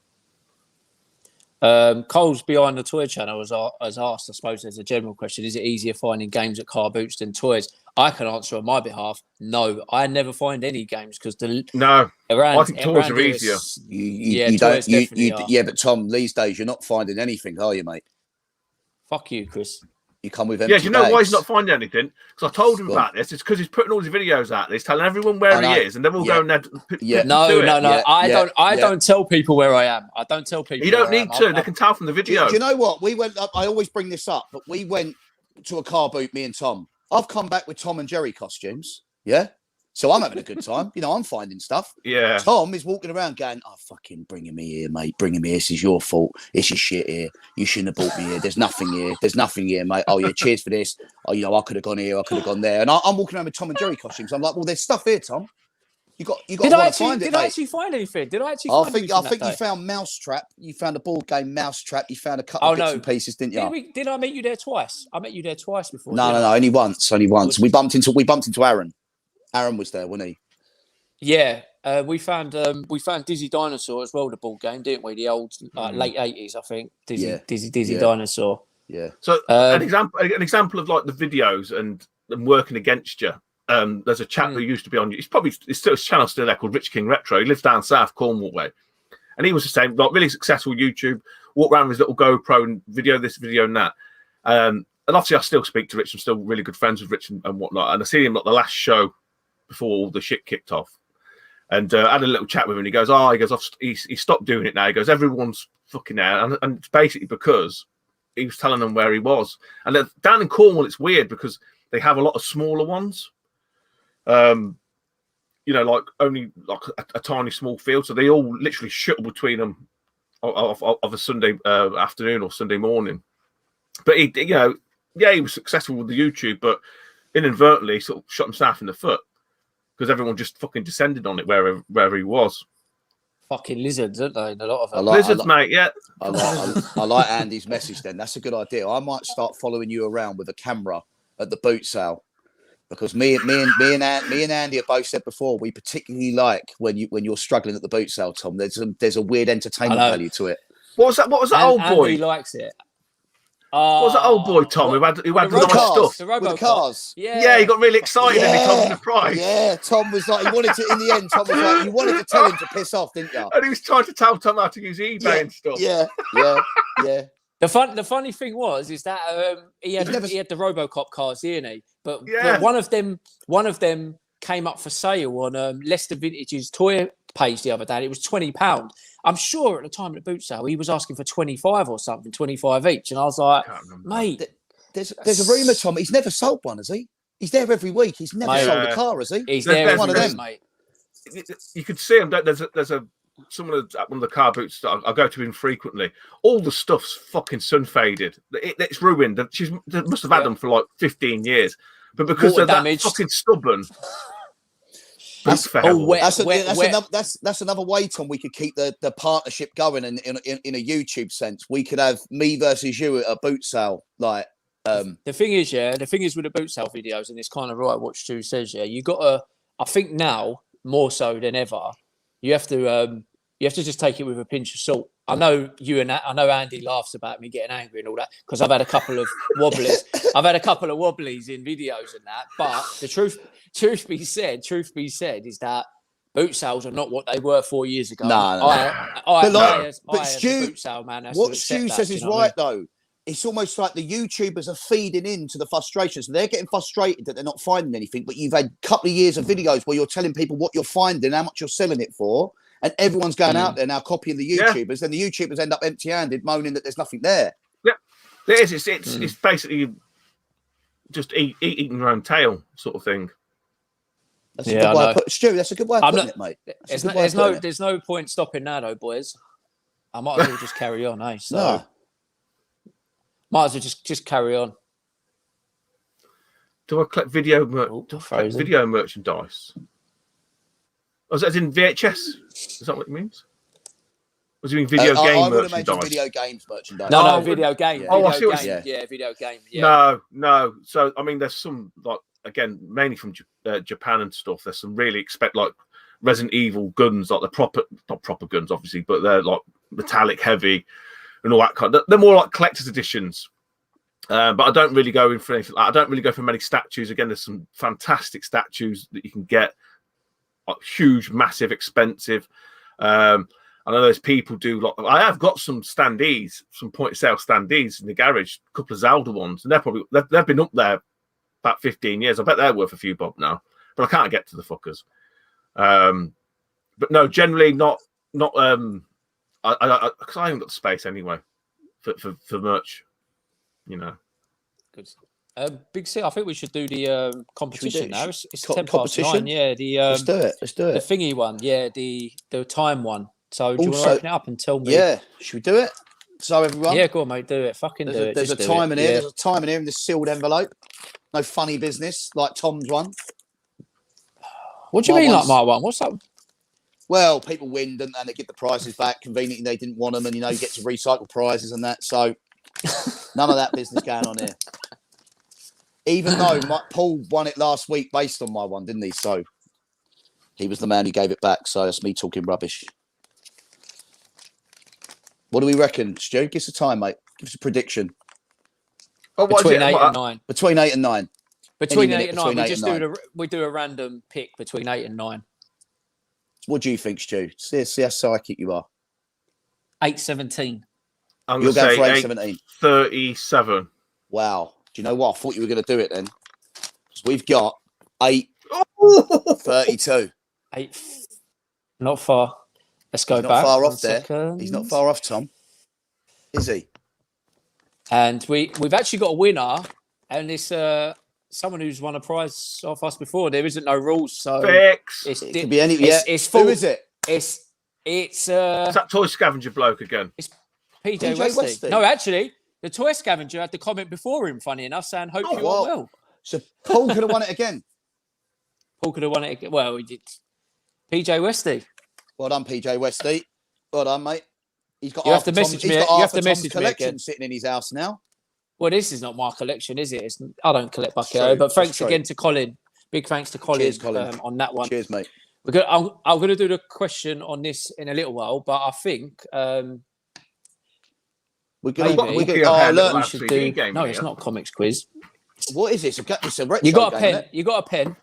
S1: Cole's behind the toy channel has asked, I suppose there's a general question, is it easier finding games at car boots than toys? I can answer on my behalf. No, I never find any games because
S3: No,
S1: around
S3: I think toys are
S1: here
S3: easier.
S1: it's-
S2: You
S1: toys
S2: don't.
S1: definitely are.
S2: Yeah, but Tom, these days you're not finding anything, are you, mate?
S1: Fuck you, Chris.
S2: You come with empty
S3: Yeah, do you know why he's
S2: bags.
S3: not finding anything? Because I told him
S2: Go on.
S3: about this. It's because he's putting all his videos out there. He's telling everyone where
S2: I know.
S3: he is, and they're all
S2: Yeah.
S3: going there.
S2: Yeah.
S1: No.
S2: Yeah,
S1: I
S2: yeah.
S1: don't tell people where I am. I don't tell people.
S3: You don't
S1: where I
S3: need
S1: am.
S3: to. They can tell from the video.
S2: Do you know what? We went up. I always bring this up, but we went to a car boot, me and Tom. I've come back with Tom and Jerry costumes. Yeah. So I'm having a good time. You know, I'm finding stuff.
S3: Yeah.
S2: Tom is walking around going, "Oh, fucking bringing me here, mate. Bringing me here. This is your fault. It's your shit here. You shouldn't have brought me here. There's nothing here. There's nothing here, mate. Oh, yeah, cheers for this. Oh, you know, I could have gone here. I could have gone there." And I'm walking around with Tom and Jerry costumes. I'm like, "Well, there's stuff here, Tom. You got to find it,
S1: Did
S2: mate."
S1: I actually find anything? Did I actually?
S2: I
S1: Find
S2: think
S1: anything
S2: you
S1: that day?
S2: found Mousetrap. You found a board game Mousetrap. You found a couple of bits and pieces, didn't you?
S1: Did I meet you there twice? I met you there twice before.
S2: No, only once. We bumped into Aaron. Aaron was there, wasn't he?
S1: Yeah, we found Dizzy Dinosaur as well, the board game, didn't we? The old late 80s, I think. Dizzy Dinosaur.
S2: Yeah.
S3: So an example of like the videos and them working against you. There's a chap who used to be on. His channel still there called Rich King Retro. He lives down south Cornwall way, and he was the same, like really successful YouTube. Walk around with his little GoPro and video this, video and that. And obviously, I still speak to Rich. I'm still really good friends with Rich and whatnot. And I see him like the last show before all the shit kicked off. And I had a little chat with him. And he goes, he stopped doing it now. He goes, everyone's fucking there. And it's basically because he was telling them where he was. And down in Cornwall, it's weird because they have a lot of smaller ones. You know, like only like a tiny small field. So they all literally shuttle between them of a Sunday afternoon or Sunday morning. But he was successful with the YouTube, but inadvertently sort of shot himself in the foot. Because everyone just fucking descended on it wherever he was.
S1: Fucking lizards, aren't they? A lot of them.
S3: Lizards, mate. Yeah.
S2: I like Andy's message. Then that's a good idea. I might start following you around with a camera at the boot sale, because me and Andy have both said before we particularly like when you're struggling at the boot sale, Tom. There's a weird entertainment value to it.
S3: What was that old boy?
S1: Andy likes it.
S3: What was that old boy, Tom? Who had the nice stuff?
S1: The
S2: with the cars.
S1: Yeah,
S3: he got really excited and he told him the price.
S2: Yeah, Tom was like, he wanted to, in the end, Tom was like, you wanted to tell him to piss off, didn't you?
S3: And he was trying to tell Tom how to use eBay and stuff.
S2: Yeah.
S1: The funny thing is that he had the RoboCop cars, didn't he? But one of them came up for sale on Leicester Vintage's toy page the other day. And it was £20. I'm sure at the time of the boot sale he was asking for 25 or something, 25 each, and I was like, mate,
S2: there's a rumor, Tom. He's never sold one, has he? He's there every week. He's never sold a car, has he?
S1: He's there
S2: one of them,
S1: mate.
S3: You could see him. There's someone at one of the car boots that I go to infrequently. All the stuff's fucking sun faded. It's ruined. They must have had them for like 15 years, but because they're that fucking stubborn. That's
S2: another way, Tom. We could keep the partnership going in a YouTube sense. We could have me versus you at a boot sale. Like
S1: the thing is with the boot sale videos, and it's kind of right what Stu says. Yeah, you got to. I think now more so than ever, you have to just take it with a pinch of salt. I know Andy laughs about me getting angry and all that because I've had a couple of wobblies. I've had a couple of wobblies in videos and that. But the truth be said is that boot sales are not what they were 4 years ago.
S2: But Stu,
S1: boot sale man,
S2: what Stu says is right though. It's almost like the YouTubers are feeding into the frustration. So they're getting frustrated that they're not finding anything. But you've had a couple of years of videos where you're telling people what you're finding, how much you're selling it for. And everyone's going out there now copying the YouTubers. Then the YouTubers end up empty-handed, moaning that there's nothing there.
S3: Yeah, it is. It's basically just eating your own tail sort of thing.
S2: That's a good way of putting it. Stu, that's a good way of putting it, mate.
S1: There's no point stopping now, though, boys. I might as well just carry on, eh? So might as well just carry on.
S3: Do I collect video merchandise? Was that in VHS? Is that what it means? Was it in video game merchandise?
S2: Video games merchandise.
S1: No, video game.
S3: I see what you're
S1: saying. Video game. Yeah.
S3: No. So I mean, there's some like again, mainly from Japan and stuff. There's some really like Resident Evil guns, like not proper guns, obviously, but they're like metallic, heavy, and all that kind. They're more like collector's editions. But I don't really go in for anything. I don't really go for many statues. Again, there's some fantastic statues that you can get, like huge, massive, expensive. I know there's people do. I have got some standees, some point of sale standees in the garage, a couple of Zelda ones, and they've been up there about 15 years. I bet they're worth a few bob now, but I can't get to the fuckers. But no, generally not. Because I haven't got the space anyway for merch.
S1: Good. Big C, I think we should do the competition now. It's 10 past
S2: competition?
S1: 9. Yeah,
S2: Let's do it.
S1: the thingy one. Yeah, the time one. So do you want to open it up and tell me?
S2: Yeah, should we do it? So everyone.
S1: Yeah, go on, mate. Do it. Fucking do it.
S2: There's a time in here. There's a time in here in this sealed envelope. No funny business like Tom's one.
S1: What do you mean, like my one? What's that?
S2: Well, people win, don't they? And they get the prizes back. Conveniently, they didn't want them, and you get to recycle prizes and that. So none of that business going on here. Even though Paul won it last week based on my one, didn't he? So he was the man who gave it back. So that's me talking rubbish. What do we reckon, Stu? Give us a time, mate. Give us a prediction.
S3: Oh,
S1: Between 8 and 9.
S2: Between 8 and 9.
S1: Between 8 and 9. We do a random pick between 8 and 9.
S2: What do you think, Stu? See how psychic you are.
S1: 8:17.
S3: I'm
S2: You're
S3: going
S2: going
S3: to
S2: for
S3: say
S2: 8:17.
S3: 37.
S2: Wow. Do you know what? I thought you were going to do it then. Because we've got 8:32.
S1: 8. Not far. Let's go
S2: He's
S1: back.
S2: not far off there.
S1: Second.
S2: He's not far off, Tom. Is he?
S1: And we've actually got a winner, and it's someone who's won a prize off us before. There isn't no rules, so
S3: Fix.
S2: It could be any. Yeah.
S1: It's full.
S2: Who is it?
S1: It's
S3: It's that toy scavenger bloke again.
S1: PJ Westy. No, actually, the toy scavenger had the comment before him. Funny enough, saying, "Hope you are well."
S2: So Paul could have won it again.
S1: Paul could have won it again. Well, he did. PJ Westy.
S2: Well done, PJ Westy. Well done, mate. He's got.
S1: You have to message me. You have to message me again.
S2: Sitting in his house now.
S1: Well, this is not my collection, is it? I don't collect Bucko, but thanks again to Colin. Big thanks to Colin,
S2: Cheers, Colin.
S1: On that one.
S2: Cheers, mate.
S1: I'm going to do the question on this in a little while, but I think
S2: we're
S1: we should do. No, it's not comics quiz.
S2: What is this? It's a retro
S1: You got a
S2: game,
S1: pen? You got a pen?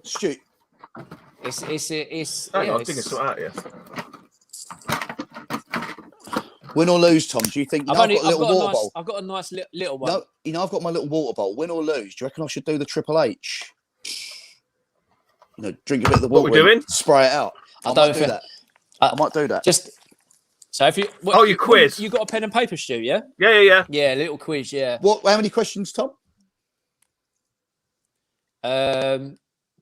S2: Stu.
S1: It's.
S3: Hang on, I think it's out. Yeah.
S2: Win or lose, Tom? Do you think? I've got a little water bowl.
S1: I've got a nice little one.
S2: No, I've got my little water bowl. Win or lose? Do you reckon I should do the Triple H? Drink a bit of the water.
S3: What we doing?
S2: Spray it out. I might do that. I might do that.
S1: Just so if you.
S3: You quiz.
S1: You got a pen and paper, Stu? Yeah.
S3: Yeah.
S1: Yeah, a little quiz. Yeah.
S2: How many questions, Tom?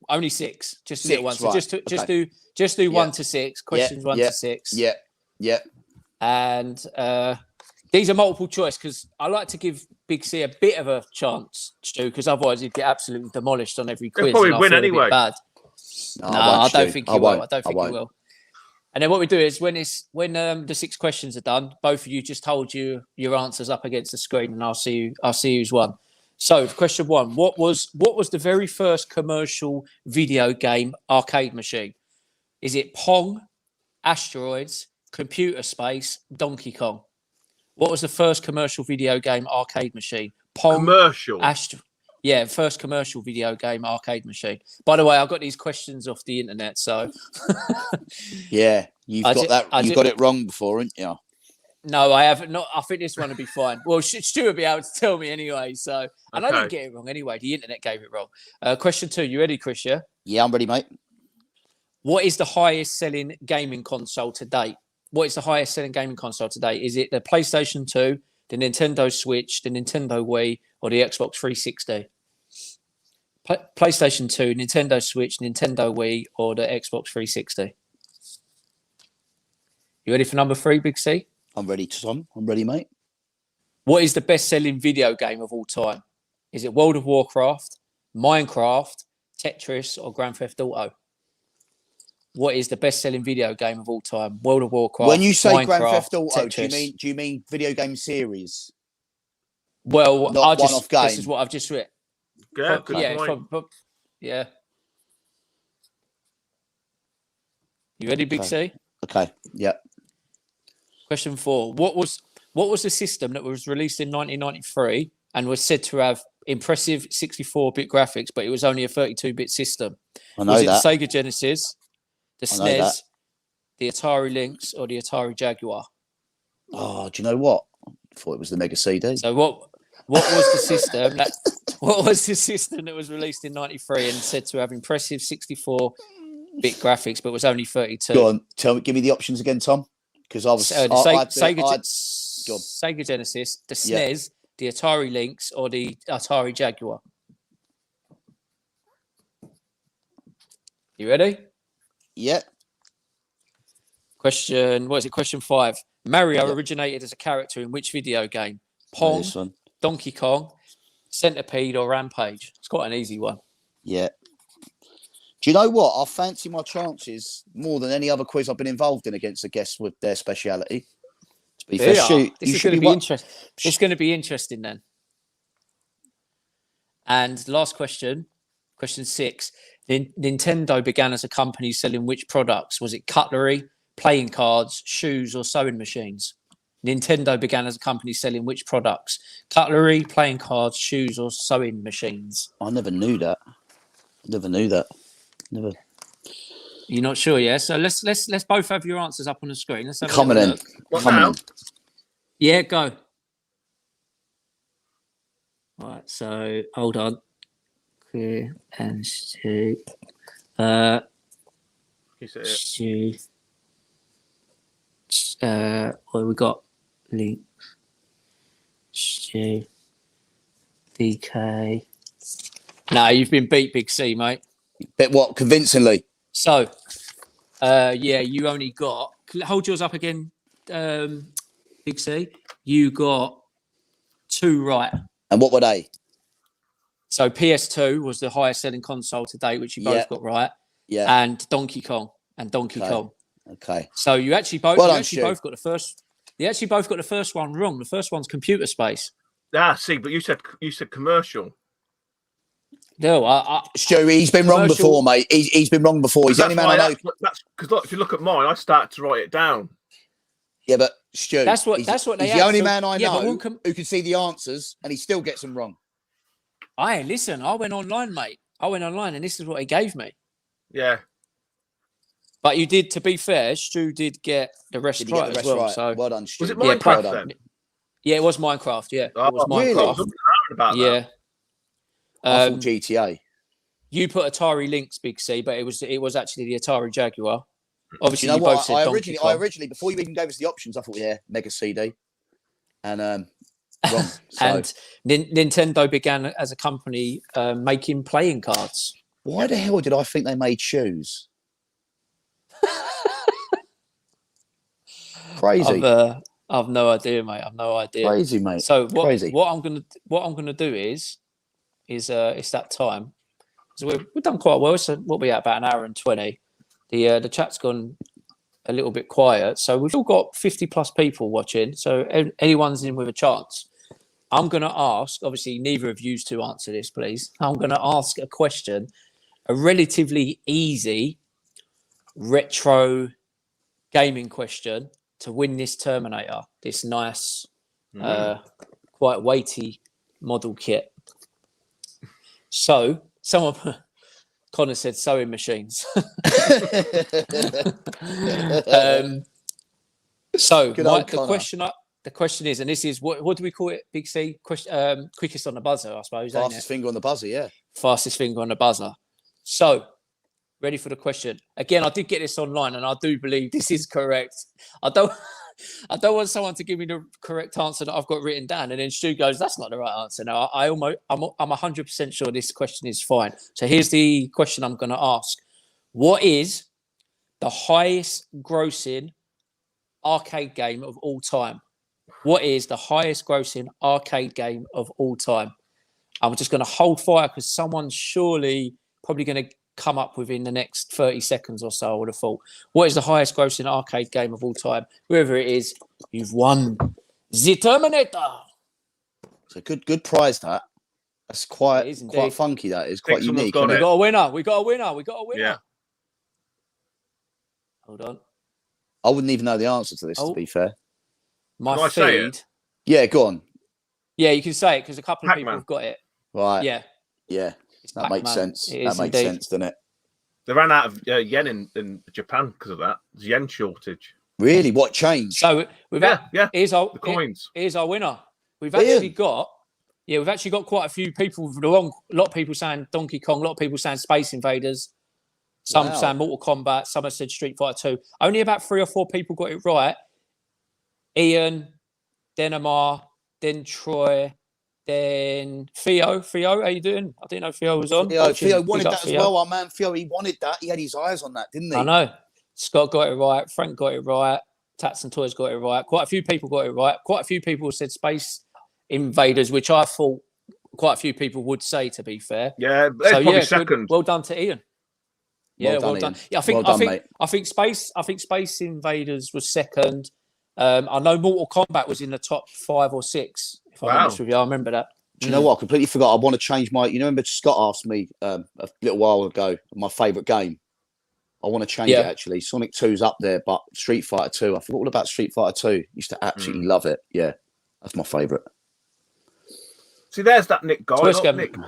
S1: Only 6. Just
S2: 6,
S1: little ones.
S2: right.
S1: So just do 1 to 6 questions. 1 to 6.
S2: Yeah.
S1: And these are multiple choice because I like to give Big C a bit of a chance, Stu, because otherwise he'd get absolutely demolished on every quiz.
S3: He'll probably win anyway.
S1: Bad. No, I don't think he will. I don't think he will. And then what we do is when the 6 questions are done, both of you just hold your answers up against the screen, and I'll see who's won. So, question 1: What was the very first commercial video game arcade machine? Is it Pong, Asteroids, Computer Space, Donkey Kong? What was the first commercial video game arcade machine? Pong,
S3: commercial.
S1: First commercial video game arcade machine. By the way, I got these questions off the internet, so
S2: yeah, you've got it wrong before, haven't you?
S1: No, I haven't. Not. I think this one will be fine. Well, Stu will be able to tell me anyway. So, and I didn't get it wrong anyway. The internet gave it wrong. Question 2. You ready, Chris? Yeah.
S2: Yeah, I'm ready, mate.
S1: What is the highest selling gaming console to date? What is the highest selling gaming console today? Is it the PlayStation 2, the Nintendo Switch, the Nintendo Wii, or the Xbox 360? PlayStation 2, Nintendo Switch, Nintendo Wii, or the Xbox 360? You ready for number 3, Big C?
S2: I'm ready, Tom. I'm ready, mate.
S1: What is the best-selling video game of all time? Is it World of Warcraft, Minecraft, Tetris, or Grand Theft Auto? What is the best-selling video game of all time? World of Warcraft.
S2: When you say
S1: Minecraft,
S2: Grand Theft Auto,
S1: Tetris.
S2: do you mean video game series?
S1: Well,
S2: not one-off game.
S1: This is what I've just read.
S3: Yeah, good point.
S1: Yeah. You ready, Big C?
S2: Okay. Yeah.
S1: Question 4. What was the system that was released in 1993 and was said to have impressive 64-bit graphics, but it was only a 32-bit system?
S2: I know
S1: Was it
S2: that.
S1: the Sega Genesis, the
S2: I know that.
S1: SNES, the Atari Lynx, or the Atari Jaguar?
S2: Oh, do you know what? I thought it was the Mega CD.
S1: So what was the system that what was the system that was released in '93 and said to have impressive 64-bit graphics, but was only 32?
S2: Go on, give me the options again, Tom. Because I was
S1: The
S2: Go on.
S1: Sega Genesis, the
S2: Yeah.
S1: SNES, the Atari Lynx, or the Atari Jaguar? You ready?
S2: Yeah.
S1: Question 5. Mario
S2: Yeah.
S1: originated as a character in which video game?
S2: Oh,
S1: Pong,
S2: this one.
S1: Donkey Kong, Centipede, or Rampage? It's quite an easy one.
S2: Yeah. Do you know what? I fancy my chances more than any other quiz I've been involved in against a guest with their speciality. To be fair, Stu,
S1: This
S2: you
S1: is
S2: should
S1: going to
S2: be
S1: be interesting. It's going to be interesting then. And last question, question 6. Nintendo began as a company selling which products? Was it cutlery, playing cards, shoes, or sewing machines? Nintendo began as a company selling which products? Cutlery, playing cards, shoes, or sewing machines?
S2: I never knew that. Never.
S1: You're not sure, yeah? So let's both have your answers up on the screen. Let's have a
S2: Coming
S1: little
S2: in.
S1: look.
S3: What
S2: Coming
S3: now?
S2: in.
S1: Yeah, go. Right, so hold on. Clear and Stu.
S3: You say it.
S1: Stu. What we got? Link. Stu. DK. No, you've been beat, Big C, mate.
S2: But what? Convincingly.
S1: So, yeah, you only got. Hold yours up again, Big C. You got 2 right.
S2: And what were they?
S1: So PS2 was the highest selling console to date, which you both got right.
S2: Yeah.
S1: And Donkey Kong.
S2: Okay.
S1: So you actually both
S2: Well
S1: you
S2: done,
S1: actually
S2: Stu.
S1: both got the first. You actually both got the first one wrong. The first one's computer space.
S3: See, but you said commercial.
S1: No,
S2: Stu, he's been wrong
S1: Commercial-
S2: before, mate. He's been wrong before. He's the only man I know.
S3: That's because if you look at mine, I started to write it down.
S2: Yeah, but Stu,
S1: That's what
S2: he's
S1: they
S2: the
S1: have.
S2: only
S1: So-
S2: man I
S1: yeah, but
S2: know
S1: one
S2: who can see the answers, and he still gets them wrong.
S1: listen. I went online, mate. I went online, and this is what he gave me.
S3: Yeah.
S1: But you did, to be fair, Stu did get the rest
S2: Did he get
S1: right
S2: the
S1: as
S2: rest
S1: well.
S2: right?
S1: So
S2: Well done, Stu.
S3: Was it
S1: Yeah,
S3: Minecraft
S2: well done.
S3: then?
S1: yeah, it was Minecraft. Yeah, it was
S3: Oh,
S2: really?
S3: I was
S1: Minecraft.
S3: looking about that.
S1: Yeah.
S2: I thought GTA.
S1: You put Atari Lynx, Big C, but it was actually the Atari Jaguar. Obviously,
S2: You know
S1: you both
S2: what?
S1: said
S2: I
S1: Donkey
S2: originally, before you even gave us the options, I thought, yeah, Mega CD, and wrong. So
S1: And Nintendo began as a company making playing cards.
S2: why the hell did I think they made shoes? Crazy,
S1: I've no idea, mate. I've no idea.
S2: crazy, mate.
S1: So
S2: Crazy.
S1: what I'm gonna do is it's that time. So we've done quite well. So what we at about an hour and 20. The chat's gone a little bit quiet. So we've all got 50+ people watching. So anyone's in with a chance. I'm gonna ask. Obviously, neither of you to answer this, please. I'm gonna ask a question, a relatively easy retro gaming question to win this Terminator, this nice, quite weighty model kit. So, Connor said sewing machines. So,
S2: Good old
S1: the
S2: Connor.
S1: question is, and this is what do we call it, Big C? Quickest on the buzzer, I suppose. ain't
S2: Fastest
S1: it?
S2: finger on the buzzer, yeah.
S1: Fastest finger on the buzzer. So, ready for the question. Again, I did get this online, and I do believe this is correct. I don't want someone to give me the correct answer that I've got written down, and then Stu goes, "That's not the right answer." Now, I'm 100% sure this question is fine. So here's the question I'm going to ask: what is the highest grossing arcade game of all time? What is the highest grossing arcade game of all time? I'm just going to hold fire because someone's surely probably going to come up within the next 30 seconds or so, I would have thought. What is the highest grossing arcade game of all time? Whoever it is, you've won the Terminator.
S2: It's a good prize, that. That's quite
S1: It is indeed.
S2: quite funky, that is. Quite
S3: Think someone's
S2: unique.
S3: got
S2: isn't
S1: We
S2: it?
S1: got a winner. We got a winner. We got a winner.
S3: Yeah.
S1: Hold on.
S2: I wouldn't even know the answer to this,
S1: Oh.
S2: to be fair.
S1: My
S3: Can I say it?
S1: feed.
S2: Yeah, go on.
S1: Yeah, you can say it because a couple of people
S3: Pac-Man.
S1: have got it.
S2: Right.
S1: Yeah,
S2: Yeah.
S1: it's
S2: That makes
S1: Pac-Man.
S2: sense.
S1: It
S2: That
S1: is
S2: makes
S1: indeed.
S2: sense, doesn't it?
S3: They ran out of yen in Japan because of that. There's yen shortage.
S2: Really? What changed?
S1: So we've here's our
S3: the coins.
S1: Here's our winner. We've
S2: Ian.
S1: actually got quite a few people with the wrong. A lot of people saying Donkey Kong. A lot of people saying Space Invaders. Some
S2: Wow.
S1: saying Mortal Kombat. Some have said Street Fighter 2. Only about 3 or 4 people got it right. Ian, then Amar, then Troy, then Theo. Theo, how you doing? I didn't know Theo was on.
S2: Theo wanted
S1: Big up
S2: that as
S1: Theo.
S2: well. Our man Theo, he wanted that. He had his eyes on that, didn't he?
S1: I know. Scott got it right. Frank got it right. Tats and Toys got it right. Quite a few people got it right. Quite a few people said Space Invaders, which I thought quite a few people would say, to be fair.
S3: Yeah, that's probably second.
S1: Good. Well done to Ian. Yeah, well done. Yeah, I think Space Invaders was second. I know Mortal Kombat was in the top 5 or 6. If I'm honest with you, I remember that.
S2: Do you know what? I completely forgot. I want to change my. You know, remember Scott asked me a little while ago my favourite game. I want to change it actually. Sonic 2's up there, but Street Fighter 2. I forgot all about Street Fighter 2. Used to absolutely love it. Yeah, that's my favourite.
S3: See, there's that Nick guy,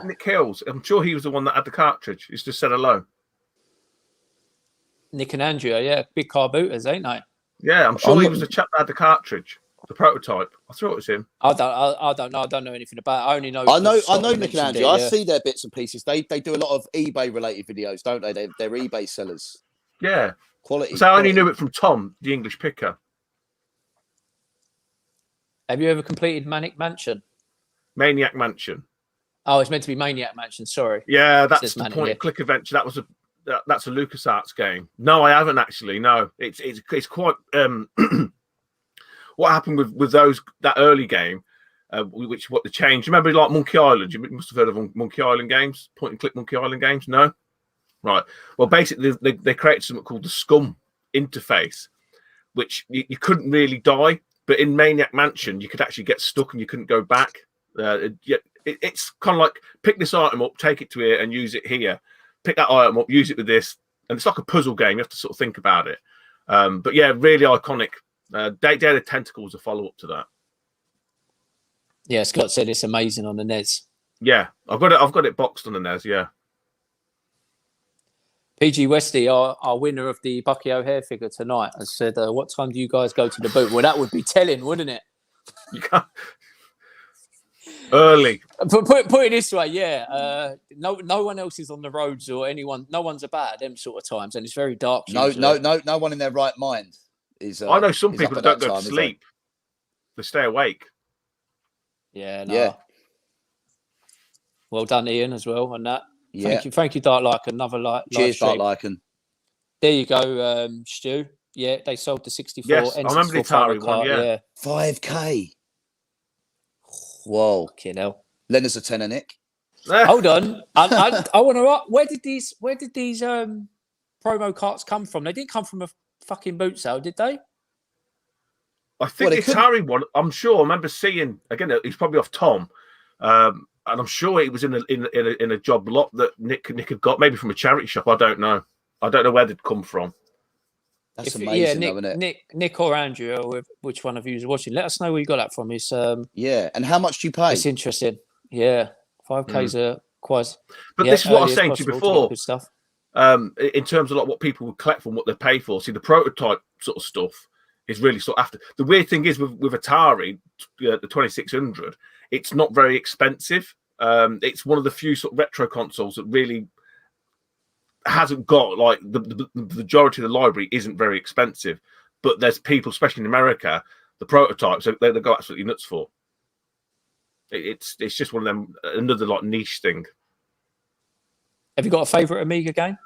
S3: Nick Hills. I'm sure he was the one that had the cartridge. He's just said hello.
S1: Nick and Andrea, yeah, big car booters, ain't they?
S3: Yeah, I'm sure he was the chap that had the cartridge, the prototype. I thought it was him.
S1: I don't know. I don't know anything about it. I only know.
S2: I know Nick and Andrea. I see their bits and pieces. They do a lot of eBay related videos, don't they? They're eBay sellers.
S3: Yeah,
S2: quality.
S3: So I only knew it from Tom, the English picker.
S1: Have you ever completed Maniac Mansion?
S3: Maniac Mansion.
S1: Oh, it's meant to be Maniac Mansion. Sorry.
S3: Yeah, that's the point. Click Adventure. That's a LucasArts game. No, I haven't actually. No, it's quite. What happened with that early game? What they changed? Remember, like Monkey Island. You must have heard of Monkey Island games. Point and click Monkey Island games. No, right. Well, basically, they created something called the Scum interface, which you couldn't really die, but in Maniac Mansion, you could actually get stuck and you couldn't go back. It's kind of like pick this item up, take it to here, and use it here. Pick that item up, use it with this, and it's like a puzzle game. You have to sort of think about it. But yeah, really iconic. Day of the Tentacles, a follow up to that.
S1: Yeah, Scott said it's amazing on the NES.
S3: Yeah, I've got it boxed on the NES. Yeah.
S1: PG Westy, our winner of the Bucky O'Hare figure tonight, has said, "What time do you guys go to the boot?" Well, that would be telling, wouldn't it?
S3: You can't. Early.
S1: Put it this way, yeah. No one else is on the roads or anyone. No one's about at them sort of times, and it's very dark.
S2: No one in their right mind is.
S3: I know some people don't go to sleep; they stay awake.
S1: Yeah. No. Yeah. Well done, Ian, as well on that.
S2: Yeah.
S1: Thank you, Dark Lycan. Another
S2: Cheers, Dark Lycan.
S1: There you go, Stu. Yeah, they sold the 64.
S3: Yes,
S1: N64
S3: I remember the Atari one. Yeah.
S2: 5K. Whoa,
S1: fucking hell.
S2: Lend us a tenner, Nick.
S1: Hold on. I want to. Where did these promo carts come from? They didn't come from a fucking boot sale, did they?
S3: I think the Atari one. I'm sure. I remember seeing again. It's probably off Tom, and I'm sure it was in a job lot that Nick had got, maybe from a charity shop. I don't know. I don't know where they'd come from.
S2: That's amazing, isn't
S1: it? Nick or Andrew, or which one of you is watching? Let us know where you got that from. It's
S2: yeah, and how much do you pay?
S1: It's interesting. Yeah, 5K's are quite.
S3: But this is what I was saying to you before.
S1: Good stuff.
S3: In terms of like what people would collect from what they pay for. See, the prototype sort of stuff is really sort of after. The weird thing is with Atari, the 2600, it's not very expensive. It's one of the few sort of retro consoles that really hasn't got like the majority of the library isn't very expensive, but there's people, especially in America, the prototypes they go absolutely nuts for. It's just one of them, another like niche thing.
S1: Have you got a favourite Amiga game?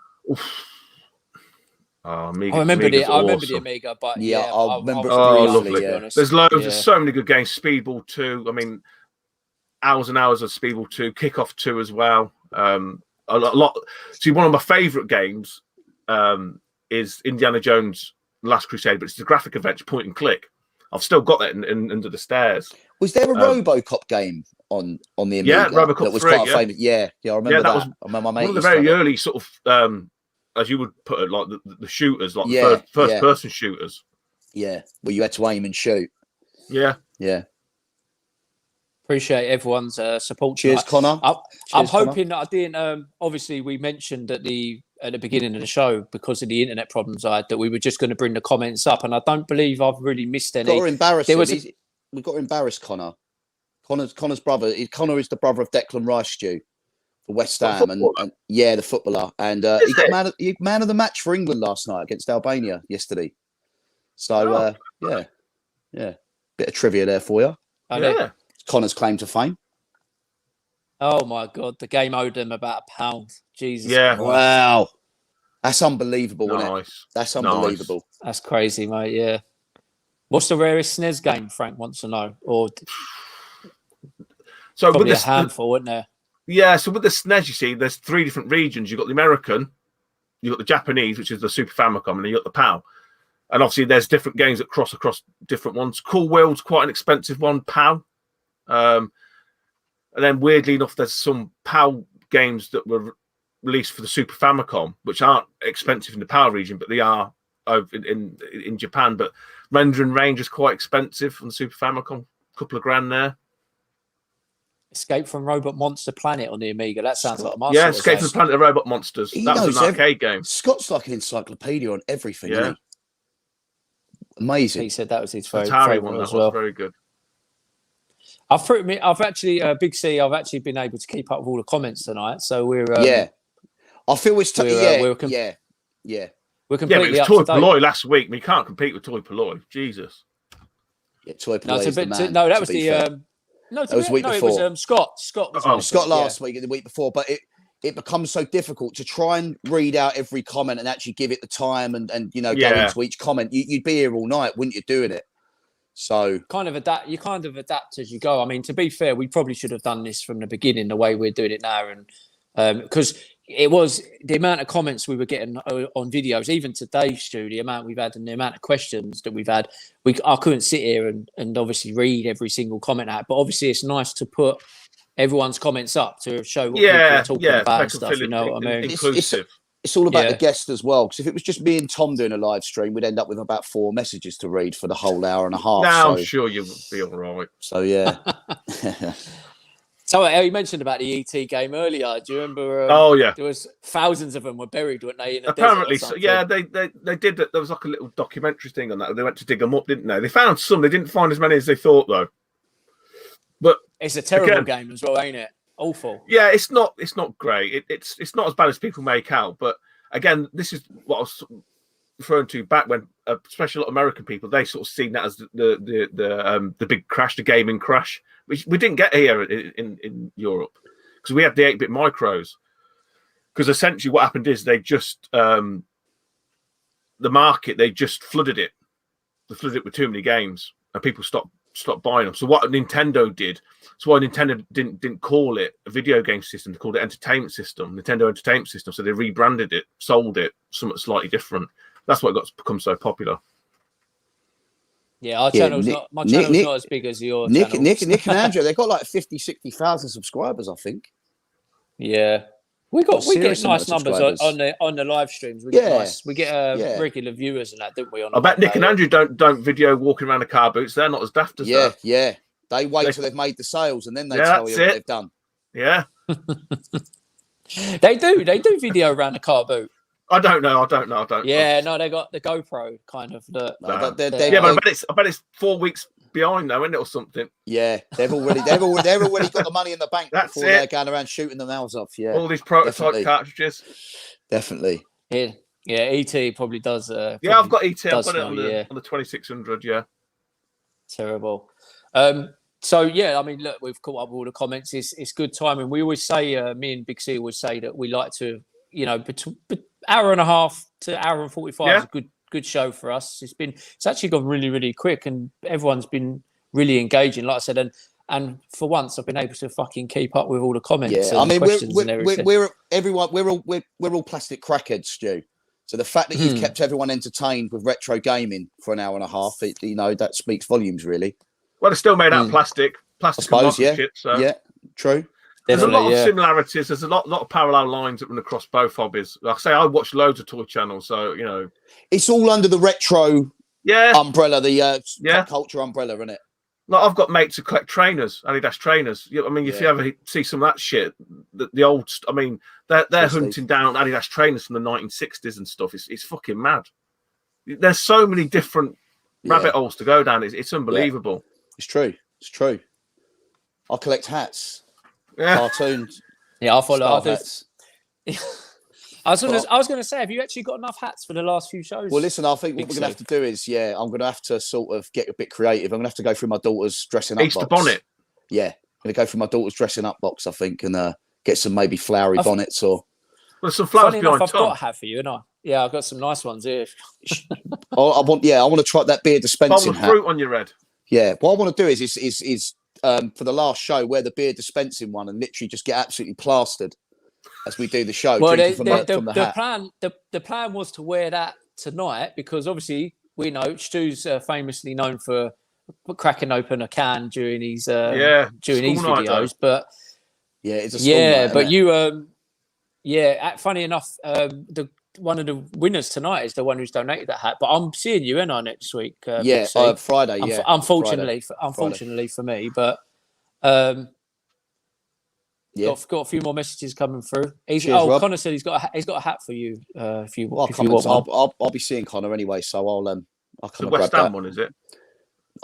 S3: Amiga,
S1: I remember
S3: the
S1: Amiga, but
S2: I remember.
S3: Lovely.
S1: Yeah.
S3: There's loads. There's so many good games. Speedball 2. I mean, hours and hours of Speedball 2. Kickoff 2 as well. A lot. See, one of my favourite games is Indiana Jones: Last Crusade, but it's the graphic adventure point and click. I've still got that in under the stairs.
S2: Was there a RoboCop game on the Amiga?
S3: Yeah, RoboCop
S2: that was
S3: 3,
S2: quite famous. Yeah, I remember that.
S3: Was
S2: I remember my mate
S3: one of the very early sort of, as you would put it, like the shooters, like the first person shooters.
S2: Yeah, where you had to aim and shoot.
S3: Yeah.
S1: Appreciate everyone's support.
S2: Cheers,
S1: tonight.
S2: Connor.
S1: I'm
S2: Cheers, Connor.
S1: hoping that I didn't. Obviously, we mentioned at the beginning of the show, because of the internet problems I had, that we were just going to bring the comments up, and I don't believe I've really missed any.
S2: Got to embarrass
S1: There
S2: him.
S1: was a-
S2: We've got to embarrass Connor. Connor's brother. Connor is the brother of Declan Rice, Stu, for West Ham, and yeah, the footballer. And he got man of the match for England last night against Albania yesterday. So yeah, bit of trivia there for you.
S3: Yeah.
S2: Connor's claim to fame.
S1: Oh my God, the game owed them about £1. Jesus.
S3: Yeah.
S1: Christ.
S2: Wow, that's unbelievable, isn't it?
S3: Nice.
S2: That's unbelievable.
S1: That's crazy, mate. Yeah. What's the rarest SNES game? Frank wants to know, or
S3: So
S1: probably
S3: with
S1: a handful, isn't there?
S3: Yeah, so with the SNES, you see, there's 3 different regions. You've got the American, you've got the Japanese, which is the Super Famicom, and then you've got the PAL. And obviously, there's different games that cross across different ones. Cool World's quite an expensive one, PAL. And then, weirdly enough, there's some PAL games that were released for the Super Famicom, which aren't expensive in the PAL region, but they are over in Japan. But Render and Range is quite expensive on the Super Famicom. A couple of grand there.
S1: Escape from Robot Monster Planet on the Amiga. That sounds like a master.
S3: Yeah, Escape from Planet of Robot Monsters.
S2: He
S3: That was
S2: knows
S3: an arcade game.
S2: Scott's like an encyclopedia on everything.
S3: Yeah.
S2: Isn't he? Amazing.
S1: He said that was his favorite
S3: Atari one,
S1: as
S3: that was
S1: well.
S3: very good.
S1: I've actually Big C. I've actually been able to keep up with all the comments tonight. So we're
S2: yeah. I feel it's
S1: we're
S2: we're
S1: completely
S3: Yeah, but it was
S1: up
S3: Toy
S1: to date.
S3: Polloi last week. We can't compete with Toy Polloi. Jesus.
S2: Yeah, Toy
S1: No,
S2: Polloi is the man,
S1: that
S2: to
S1: was
S2: be
S1: the
S2: fair.
S1: that
S2: was the week
S1: it was
S2: before.
S1: Scott. Scott was last
S2: Scott
S1: week,
S2: last week and the week before, but it becomes so difficult to try and read out every comment and actually give it the time and go into each comment. You'd be here all night, wouldn't you, doing it? So
S1: kind of adapt. You kind of adapt as you go. I mean, to be fair, we probably should have done this from the beginning, the way we're doing it now, and because it was the amount of comments we were getting on videos, even today, Stu, the amount we've had and the amount of questions that we've had. I couldn't sit here and obviously read every single comment out, but obviously it's nice to put everyone's comments up to show what people are talking about and stuff. You know what I mean?
S3: Inclusive.
S2: It's all about the guest as well. Because if it was just me and Tom doing a live stream, we'd end up with about 4 messages to read for the whole hour and a half.
S3: Now I'm sure you'll be all right.
S2: So yeah.
S1: So you mentioned about the ET game earlier. Do you remember?
S3: Oh yeah,
S1: there was thousands of them were buried, weren't they? In a
S3: apparently,
S1: desert or
S3: so, yeah. They did that. There was like a little documentary thing on that. They went to dig them up, didn't they? They found some. They didn't find as many as they thought, though. But
S1: it's a terrible game as well, ain't it? Awful.
S3: Yeah, it's not great. It's not as bad as people make out. But again, this is what I was referring to back when, especially a lot of American people, they sort of seen that as the big crash, the gaming crash, which we didn't get here in Europe because we had the 8-bit micros. Because essentially what happened is they just the market, they just flooded it. They flooded it with too many games, and people stopped buying them. So what Nintendo did, so why Nintendo didn't call it a video game system, they called it entertainment system, Nintendo Entertainment System. So they rebranded it, sold it, something slightly different. That's why it got to become so popular.
S1: Yeah, our channel's not as big as your channel.
S2: Nick and Andrew, they've got like 50,000-60,000 subscribers, I think.
S1: Yeah. We get nice numbers on the live streams. We get regular viewers and that, don't we?
S3: I bet Nick and Andrew don't video walking around the car boots. They're not as daft as that.
S2: Yeah. They wait till they've made the sales and then they tell you what they've done.
S3: Yeah.
S1: They do video around the car boot.
S3: I don't know.
S1: Yeah, no, they got the GoPro kind of.
S3: But I bet it's 4 weeks behind though, isn't it, or something?
S2: Yeah, they've already got the money in the bank before they're going around shooting the mouths off. Yeah,
S3: all these prototype cartridges.
S2: Definitely.
S1: Yeah, ET probably does.
S3: I've got ET. I've got it on the 2600. Yeah,
S1: terrible. So yeah, I mean, look, we've caught up with all the comments. It's good timing. We always say, me and Big C always say that we like to, hour and a half to hour and 45 is a good show for us. It's actually gone really, really quick, and everyone's been really engaging. Like I said, and for once, I've been able to fucking keep up with all the comments.
S2: Yeah,
S1: and questions and everything.
S2: We're all plastic crackheads, Stu. So the fact that you've kept everyone entertained with retro gaming for an hour and a half, that speaks volumes, really.
S3: Well, it's still made out of plastic.
S2: I suppose,
S3: shit, so.
S2: Yeah, true.
S3: There's a lot of similarities. There's a lot of parallel lines that run across both hobbies. Like I say, I watch loads of toy channels, so
S2: it's all under the retro umbrella, the pop culture umbrella, isn't it?
S3: Like I've got mates who collect trainers, Adidas trainers. I mean, if you ever see some of that shit, the old, I mean, they're hunting down Adidas trainers from the 1960s and stuff. It's fucking mad. There's so many different rabbit holes to go down. It's unbelievable.
S2: Yeah. It's true. It's true. I collect hats, cartoons.
S1: Yeah, I follow
S2: hats.
S1: I was going to say, have you actually got enough hats for the last few shows?
S2: Well, listen, I think what we're going to have to do is, I'm going to have to sort of get a bit creative. I'm going to have to go through my daughter's dressing up
S3: Easter
S2: box.
S3: bonnet.
S2: Yeah, I'm going to go through my daughter's dressing up box, I think, and get some maybe flowery bonnets or.
S3: Well, some flowers
S1: Funny
S3: behind
S1: enough, I've
S3: Tom.
S1: got a hat for you, and I've got some nice ones here.
S2: I want to try that beer dispensing hat.
S3: Fruit on your head.
S2: Yeah, what I want to do is for the last show wear the beer dispensing one and literally just get absolutely plastered as we do the show.
S1: Well,
S2: the
S1: plan was to wear that tonight because obviously we know Stu's famously known for cracking open a can during his videos. But
S2: it's a school night,
S1: but you funny enough, one of the winners tonight is the one who's donated that hat. But I'm seeing you next week.
S2: Friday.
S1: Unfortunately for me, but got a few more messages coming through. Connor said he's got a hat for you. If you want one.
S2: I'll be seeing Connor anyway, so I'll come
S3: the West Ham one, is it?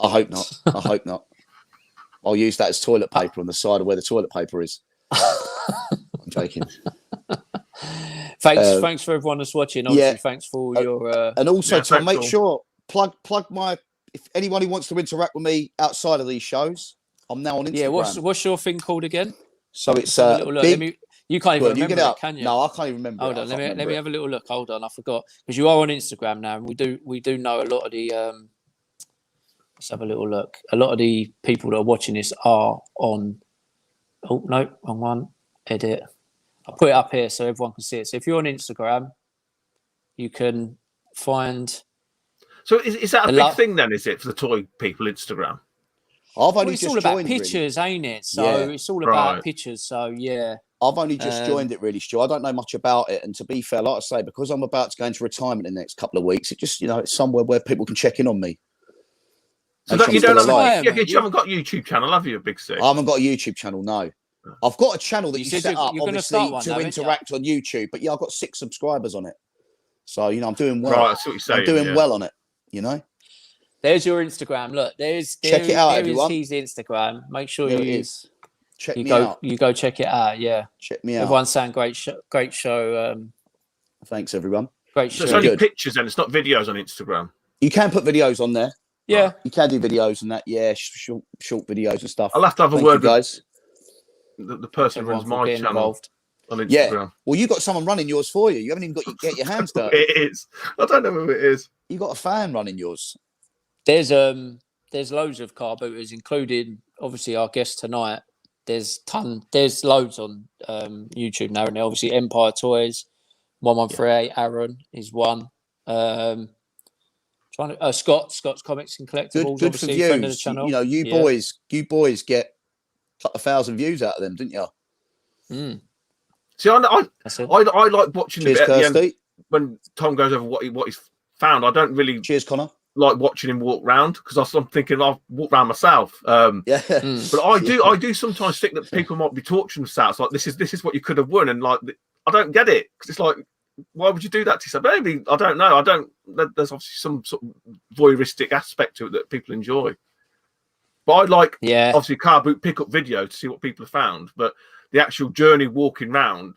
S2: I hope not. I hope not. I'll use that as toilet paper on the side of where the toilet paper is. I'm joking.
S1: Thanks for everyone that's watching. Obviously, thanks for all your
S2: and also to make sure plug my if anyone who wants to interact with me outside of these shows, I'm now on Instagram.
S1: Yeah, what's your thing called again?
S2: So it's
S1: you can't even remember it, can you?
S2: No, I can't even remember.
S1: Hold on, let me have a little look. Hold on, I forgot because you are on Instagram now, and we do know a lot of the. Let's have a little look. A lot of the people that are watching this are on. Oh no, wrong one. Edit. I'll put it up here so everyone can see it. So if you're on Instagram, you can find.
S3: So is that a big thing then? Is it for the toy people Instagram?
S1: It's all about pictures, ain't it? So it's all about pictures. So yeah.
S2: I've only just joined it really, Stu. I don't know much about it. And to be fair, like I say, because I'm about to go into retirement in the next couple of weeks, it just, it's somewhere where people can check in on me.
S3: So you haven't got a YouTube channel, have you, Big C?
S2: I haven't got a YouTube channel, no. I've got a channel that you set up, obviously, to interact on YouTube. But I've got 6 subscribers on it. So, I'm doing well.
S3: Right, that's what you're saying.
S2: I'm doing well on it,
S1: There's your Instagram. Look, check
S2: it out, everyone.
S1: His Instagram. Make sure
S2: check me out.
S1: You go check it out. Yeah,
S2: check me out.
S1: Everyone's saying great show.
S2: Thanks, everyone.
S1: Great show.
S3: It's only pictures, and it's not videos on Instagram.
S2: You can put videos on there.
S1: Yeah,
S2: you can do videos and that. Yeah, short videos and stuff.
S3: I'll have to have a word,
S2: guys.
S3: The person who runs my channel
S1: involved
S3: on Instagram.
S2: Yeah. Well, you got someone running yours for you. You haven't even got get your hands dirty.
S3: It is. I don't know who it is.
S2: You got a fan running yours.
S1: There's loads of car booters, including obviously our guest tonight. There's loads on YouTube now, and obviously Empire Toys, 1138 Aaron is one. Scott's Comics and Collectibles,
S2: good for
S1: obviously
S2: views.
S1: Friend of the channel.
S2: You boys get 1,000 views out of them, didn't you?
S1: Mm.
S3: See, I like watching
S2: Cheers,
S3: it at
S2: Kirsty.
S3: the end when Tom goes over what he's found. I don't really.
S2: Cheers, Connor.
S3: Like watching him walk round because I'm thinking I'll walk round myself. But I do sometimes think that people might be torturing themselves. Like this is what you could have won, and like I don't get it because it's like, why would you do that to yourself? Maybe I don't know. There's obviously some sort of voyeuristic aspect to it that people enjoy. But I like obviously car boot pickup video to see what people have found. But the actual journey walking round,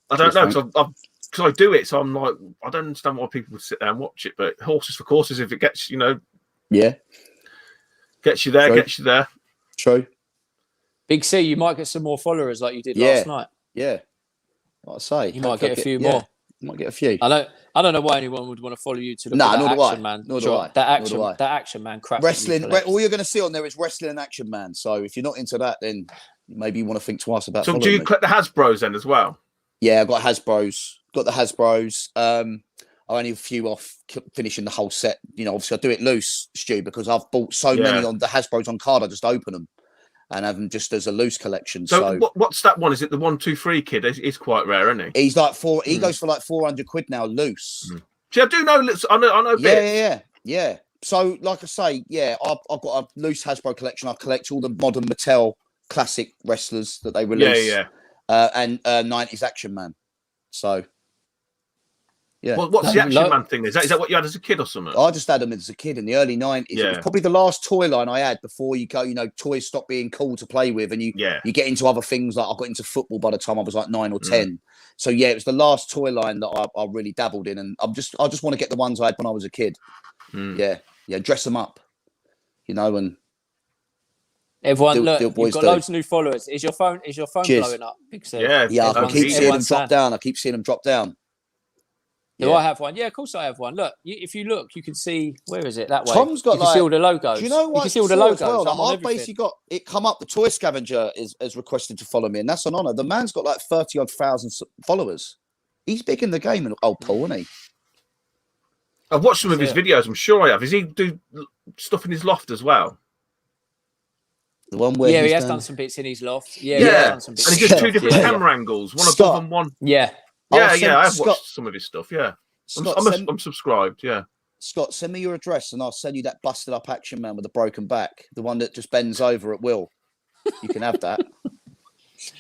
S3: I don't know because I do it, so I'm like, I don't understand why people would sit there and watch it. But horses for courses, if it gets, gets you there, gets you there.
S2: True.
S1: Big C, you might get some more followers like you did last night.
S2: Yeah, like I say,
S1: you might get a few more.
S2: You might get a few.
S1: I don't know why anyone would want to follow you to look at that Action Man.
S2: Nor do I.
S1: That Action Man crap.
S2: Wrestling. All you're going to see on there is wrestling and Action Man. So if you're not into that, then maybe you want to think twice about.
S3: So do you collect the Hasbros then as well?
S2: Yeah, I've got Hasbros. Got the Hasbros. I'm only a few off finishing the whole set. Obviously I do it loose, Stu, because I've bought so many on the Hasbros on card. I just open them and have them just as a loose collection.
S3: So what's that one? Is it the 123 kid? He's quite rare, isn't he?
S2: He's like He goes for like £400 now loose.
S3: See, I do know. I know.
S2: Yeah. So, like I say, yeah, I've got a loose Hasbro collection. I collect all the modern Mattel classic wrestlers that they release. And 90s Action Man. So, yeah.
S3: Well, what's the Action Man thing? Is that what you had as a kid or something?
S2: I just had them as a kid in the early 90s.
S3: Yeah.
S2: It was probably the last toy line I had before you go, toys stop being cool to play with, and you get into other things. Like I got into football by the time I was like 9 or 10. So yeah, it was the last toy line that I really dabbled in, and I just want to get the ones I had when I was a kid. Yeah, dress them up, and
S1: everyone, look, you've got loads of new followers. Is your phone blowing up? Big Sue?
S2: Yeah, I keep seeing them drop down.
S1: Do I have one? Yeah, of course I have one. Look, if you look, you can see, where is it? That way.
S2: Tom's got
S1: you can see all the logos.
S2: Do you know what?
S1: You can see all the logos.
S2: Well, I've basically got it come up. The Toy Scavenger has requested to follow me, and that's an honour. The man's got like 30-odd thousand followers. He's big in the game, and old Paul, isn't he?
S3: I've watched some of his videos. I'm sure I have. Does he do stuff in his loft as well?
S2: The one where
S1: he has done some bits in his loft. Yeah.
S3: He has done some bits. And he does two different camera angles, one above and one.
S1: Yeah.
S3: I've watched some of his stuff. Yeah. I'm subscribed. Yeah.
S2: Scott, send me your address, and I'll send you that busted up Action Man with a broken back, the one that just bends over at will. You can have that.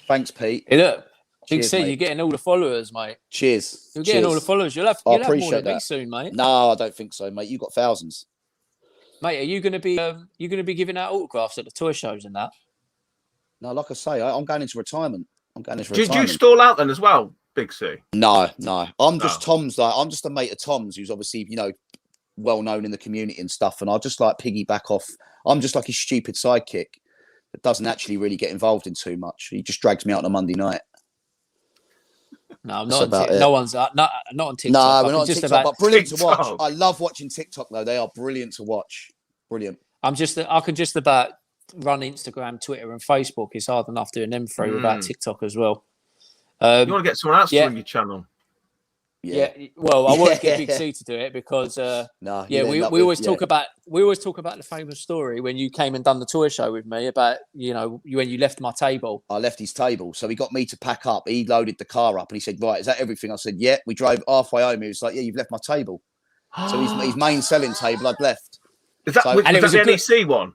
S2: Thanks, Pete.
S1: Hey, look. You can see you're getting all the followers, mate.
S2: Cheers.
S1: You're getting all the followers. You'll have more than me soon, mate.
S2: No, I don't think so, mate. You've got thousands.
S1: Mate, are you going to be giving out autographs at the toy shows and that?
S2: No, like I say, I'm going into retirement.
S3: Do you stall out then as well, Big C?
S2: No. I'm just Tom's. I'm just a mate of Tom's who's obviously well known in the community and stuff. And I just like piggyback off. I'm just like his stupid sidekick that doesn't actually really get involved in too much. He just drags me out on a Monday night.
S1: No, I'm not. No one's not on TikTok.
S2: No, we're not on TikTok, but brilliant to watch. I love watching TikTok though. They are brilliant to watch. Brilliant.
S1: I can just about run Instagram, Twitter, and Facebook. It's hard enough doing them three without TikTok as well.
S3: You want to get someone else to run your channel?
S1: Yeah. Well, I won't get Big C to do it because we always talk about the famous story when you came and done the toy show with me about when you left my table.
S2: I left his table, so he got me to pack up. He loaded the car up and he said, "Right, is that everything?" I said, "Yeah." We drove halfway home. He was like, "Yeah, you've left my table." So his main selling table I'd left.
S3: Is that was the NEC one?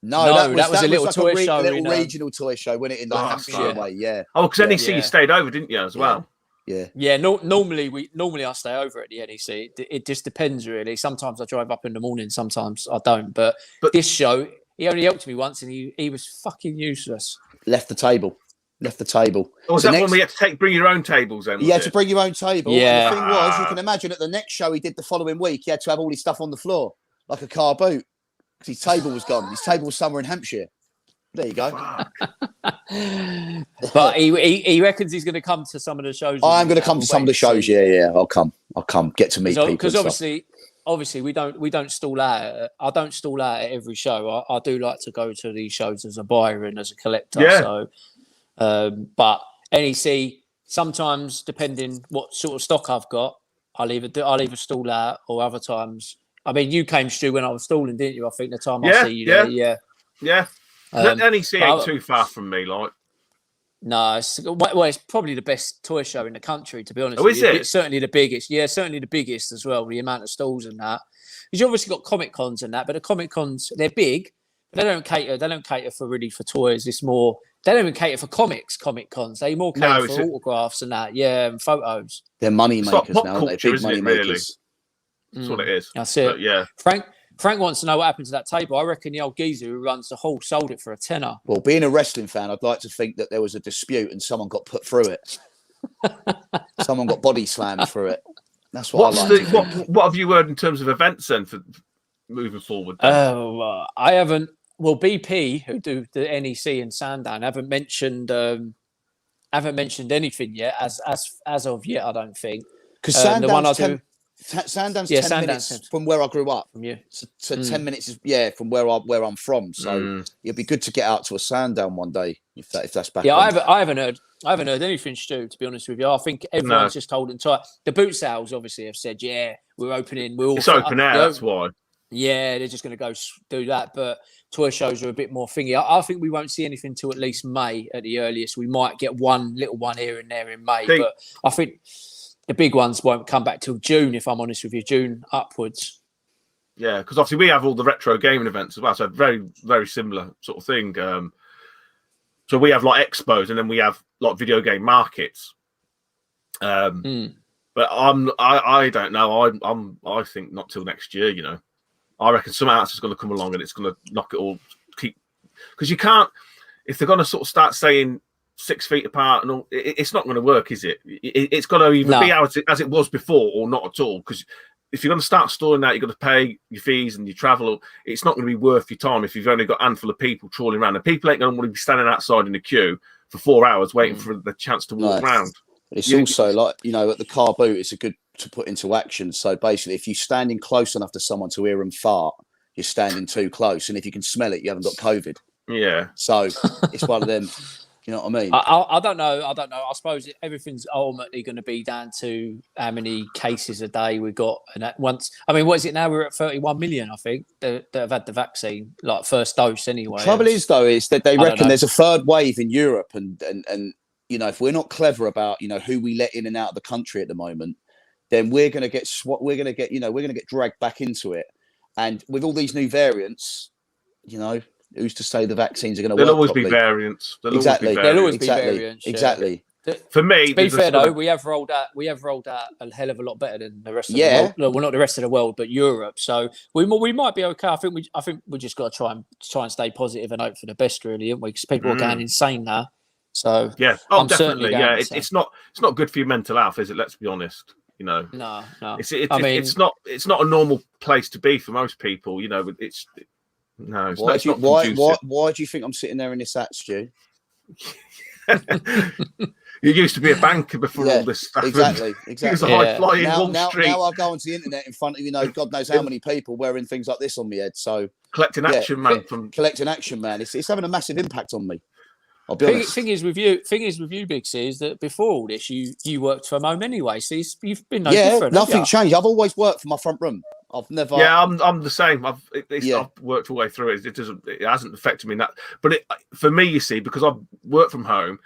S2: No,
S1: that was a little toy show,
S2: a little regional toy show, wasn't it? In like Hampshire way, yeah.
S3: Oh, because NEC you stayed over, didn't you, as well?
S2: Yeah.
S1: Normally I stay over at the NEC. It just depends really. Sometimes I drive up in the morning, sometimes I don't. But this show, he only helped me once, and he was fucking useless.
S2: Left the table.
S3: Oh, was that one where you had to bring your own tables then?
S2: You had to bring your own table.
S1: Yeah.
S2: And the thing was, you can imagine at the next show he did the following week, he had to have all his stuff on the floor like a car boot because his table was gone. His table was somewhere in Hampshire. There you go.
S1: But he reckons he's going to come to some of the shows.
S2: I'm going to come to some of the shows. Yeah. I'll come. Get to meet people.
S1: Because obviously we don't stall out. I don't stall out at every show. I do like to go to these shows as a buyer and as a collector.
S3: Yeah.
S1: So, but NEC sometimes, depending what sort of stock I've got, I'll either stall out or other times. I mean, you came, Stu, when I was stalling, didn't you? I think the time I see you there.
S3: Yeah. NEC ain't too far from me, like.
S1: No, it's probably the best toy show in the country, to be honest.
S3: Is it?
S1: It's certainly the biggest. Yeah, certainly the biggest as well. The amount of stalls and that. Because you obviously got Comic Cons and that, but the Comic Cons, they're big. But they don't cater for toys. It's more. They don't even cater for Comic Cons. They more cater for autographs and that. Yeah, and photos.
S2: They're money makers now. They're big money makers.
S3: That's what it is.
S1: That's it.
S3: But, yeah.
S1: Frank wants to know what happened to that table. I reckon the old geezer who runs the hall sold it for a tenner.
S2: Well, being a wrestling fan, I'd like to think that there was a dispute and someone got put through it. Someone got body slammed through it. That's what
S3: what have you heard in terms of events then for moving forward?
S1: I haven't. Well, BP, who do the NEC and Sandown, haven't mentioned anything yet as of yet. I don't think
S2: because Sandown's 10 minutes from where I grew up.
S1: From you.
S2: So 10 minutes is from where I'm from. So it'd be good to get out to a Sandown one day if that's back.
S1: Yeah, I haven't heard anything, Stu, to be honest with you. I think everyone's just holding tight. The boot sales obviously have said, we're opening.
S3: It's open now, that's why.
S1: Yeah, they're just going to go do that. But toy shows are a bit more thingy. I think we won't see anything till at least May at the earliest. We might get one little one here and there in May. But I think the big ones won't come back till June, if I'm honest with you, June upwards.
S3: Yeah, because obviously we have all the retro gaming events as well, so very, very similar sort of thing. So we have like expos, and then we have like video game markets. But I don't know. I think not till next year. You know, I reckon something else is going to come along and it's going to knock it all. Because you can't, if they're going to sort of start saying 6 feet apart and all, it's not going to work, is it? It's got to either be as it was before or not at all. Because if you're going to start storing that, you've got to pay your fees and your travel. It's not going to be worth your time if you've only got a handful of people trawling around. And people ain't going to want to be standing outside in the queue for 4 hours waiting for the chance to walk around.
S2: But it's also like, you know, at the car boot, it's a good to put into action. So basically, if you're standing close enough to someone to hear them fart, you're standing too close. And if you can smell it, you haven't got COVID.
S3: Yeah.
S2: So it's one of them. You know what I mean?
S1: I don't know. I suppose everything's ultimately going to be down to how many cases a day we've got. And at once, I mean, what is it now? We're at 31 million, I think, that have had the vaccine, like first dose anyway.
S2: The trouble is, though, is that they reckon there's a third wave in Europe. And you know, if we're not clever about, you know, who we let in and out of the country at the moment, then we're going to get dragged back into it. And with all these new variants, you know, who's to say the vaccines are going to work?
S3: There'll always
S2: properly?
S3: be variants.
S2: There'll always be variants. Exactly.
S3: For me,
S1: to be fair though, we have rolled out a hell of a lot better than the rest of the world. Well, not the rest of the world, but Europe. So we might be okay. I think we just got to try and stay positive and hope for the best, really, haven't we? Because people are going insane now. So
S3: yeah, definitely. Yeah, it's not good for your mental health, is it? Let's be honest. You know,
S1: no.
S3: It's not a normal place to be for most people. You know, why
S2: do you think I'm sitting there in this hat, Stu?
S3: You used to be a banker before all this stuff.
S2: Exactly.
S3: He was a high flyer in Wall Street.
S2: Now I go onto the internet in front of, you know, God knows how many people wearing things like this on my head. So
S3: collecting action man.
S2: It's having a massive impact on me. I'll be honest.
S1: Thing is with you, Big C, is that before all this, you worked from home anyway, so you've been no different.
S2: Nothing changed. I've always worked from my front room. I've never.
S3: Yeah, I'm the same. I've worked all the way through it. It hasn't affected me that. But for me, you see, because I've worked from home,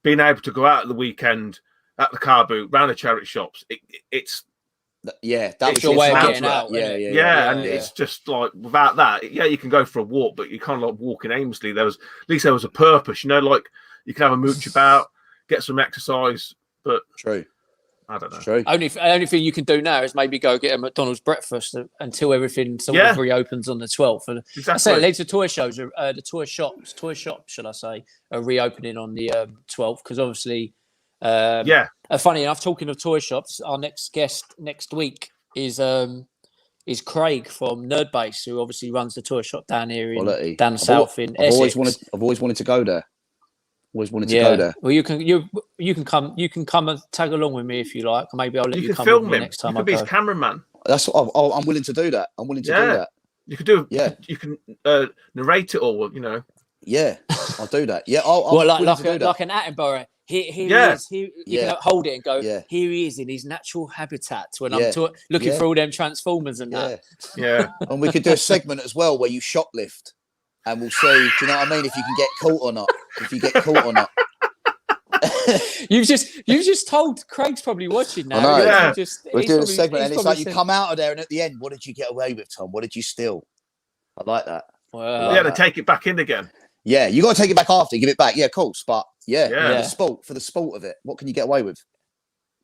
S3: being able to go out at the weekend at the car boot, round the charity shops, it's
S1: that's your way of getting out.
S3: Yeah, it's just like without that, you can go for a walk, but you can't like walking aimlessly. At least there was a purpose, you know, like you can have a mooch about, get some exercise. But
S2: true,
S3: I don't know.
S2: True.
S1: Only thing you can do now is maybe go get a McDonald's breakfast until everything sort of reopens on the 12th. And
S3: exactly.
S1: I say loads of toy shows, the toy shops, should I say, are reopening on the 12th because obviously. Funny enough, talking of toy shops, our next guest next week is Craig from Nerd Base, who obviously runs the toy shop down here down south in Essex.
S2: I've always wanted to go there. Go there.
S1: Well, you can come and tag along with me if you like. Maybe I'll let you come
S3: film
S1: with me
S3: him.
S1: next time.
S3: You can be his cameraman.
S2: That's what I'm willing to do that. I'm willing to do that.
S3: You could do. Yeah. You can narrate it all. You know.
S2: Yeah, I'll do that. Yeah, I'll
S1: like an Attenborough. Here he is. You can hold it and go. Yeah. Here he is in his natural habitat. When I'm looking for all them Transformers and that.
S3: Yeah.
S2: And we could do a segment as well where you shoplift, and we'll see. Do you know what I mean? If you can get caught or not. If you get caught or not.
S1: You've just told Craig's probably watching now.
S2: I know.
S3: Yeah.
S2: We're doing a segment, and it's like you come out of there, and at the end, what did you get away with, Tom? What did you steal? I like that.
S1: Well,
S3: to take it back in again.
S2: Yeah, you got to take it back after, give it back. Yeah, of course, but for the sport of it, what can you get away with?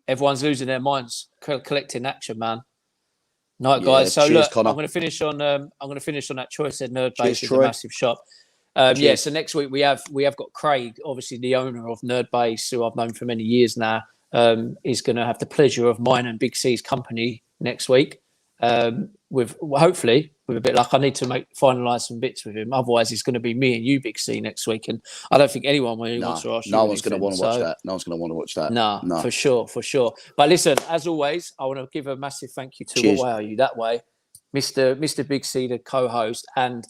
S1: Everyone's losing their minds, collecting action, man. Night, guys. So look,
S2: Connor.
S1: I'm going to finish on that choice at Nerd Base. It's a
S2: Troy.
S1: massive shop. So next week we have got Craig, obviously the owner of Nerd Base, who I've known for many years now. Is going to have the pleasure of mine and Big C's company next week. Hopefully with a bit of luck. I need to finalise some bits with him. Otherwise, it's going to be me and you, Big C, next week. And I don't think anyone really wants to ask you.
S2: No one's going to want to watch that. No one's going to want to watch that.
S1: No, for sure. But listen, as always, I want to give a massive thank you to Why Are You That Way, Mr. Big C, the co-host, and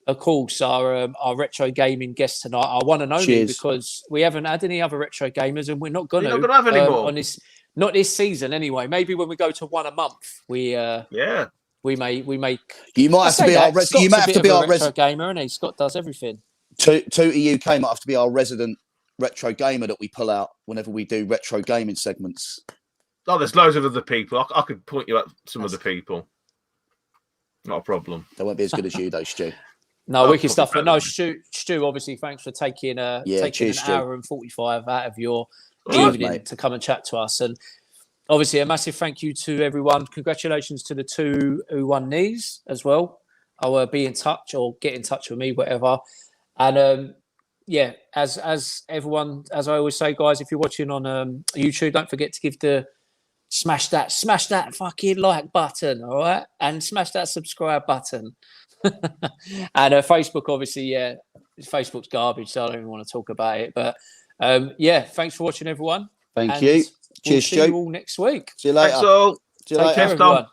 S1: of course our retro gaming guest tonight, our one and only, because we haven't had any other retro gamers, and we're not going to
S3: have any more
S1: on this. Not this season, anyway. Maybe when we go to one a month, we may.
S2: You might have to be our resident. You might have to be our resident
S1: gamer, and Scott does everything.
S2: Tooty UK might have to be our resident retro gamer that we pull out whenever we do retro gaming segments.
S3: Oh, there's loads of other people. I could point you at some of the people. Not a problem.
S2: They won't be as good as you, though, Stu.
S1: No,
S3: Oh,
S1: wicked stuff. But no,
S3: probably
S1: Stu, obviously, thanks for taking
S2: cheers,
S1: an
S2: Stu.
S1: hour and 45 out of your
S2: Cheers,
S1: evening
S2: mate.
S1: to come and chat to us. And obviously, a massive thank you to everyone. Congratulations to the 2 who won these as well. I'll be in touch or get in touch with me, whatever. And yeah, as everyone, as I always say, guys, if you're watching on YouTube, don't forget to give smash that fucking like button, all right, and smash that subscribe button. And Facebook, obviously, yeah, Facebook's garbage, so I don't even want to talk about it. But yeah, thanks for watching, everyone.
S2: Thank
S1: And
S2: you.
S1: We'll
S2: Cheers,
S1: see
S2: Stu.
S1: you all next week.
S2: See you later.
S3: Thanks all.
S2: See you
S1: Take
S2: later.
S1: care,
S3: Thanks, Tom.
S1: everyone.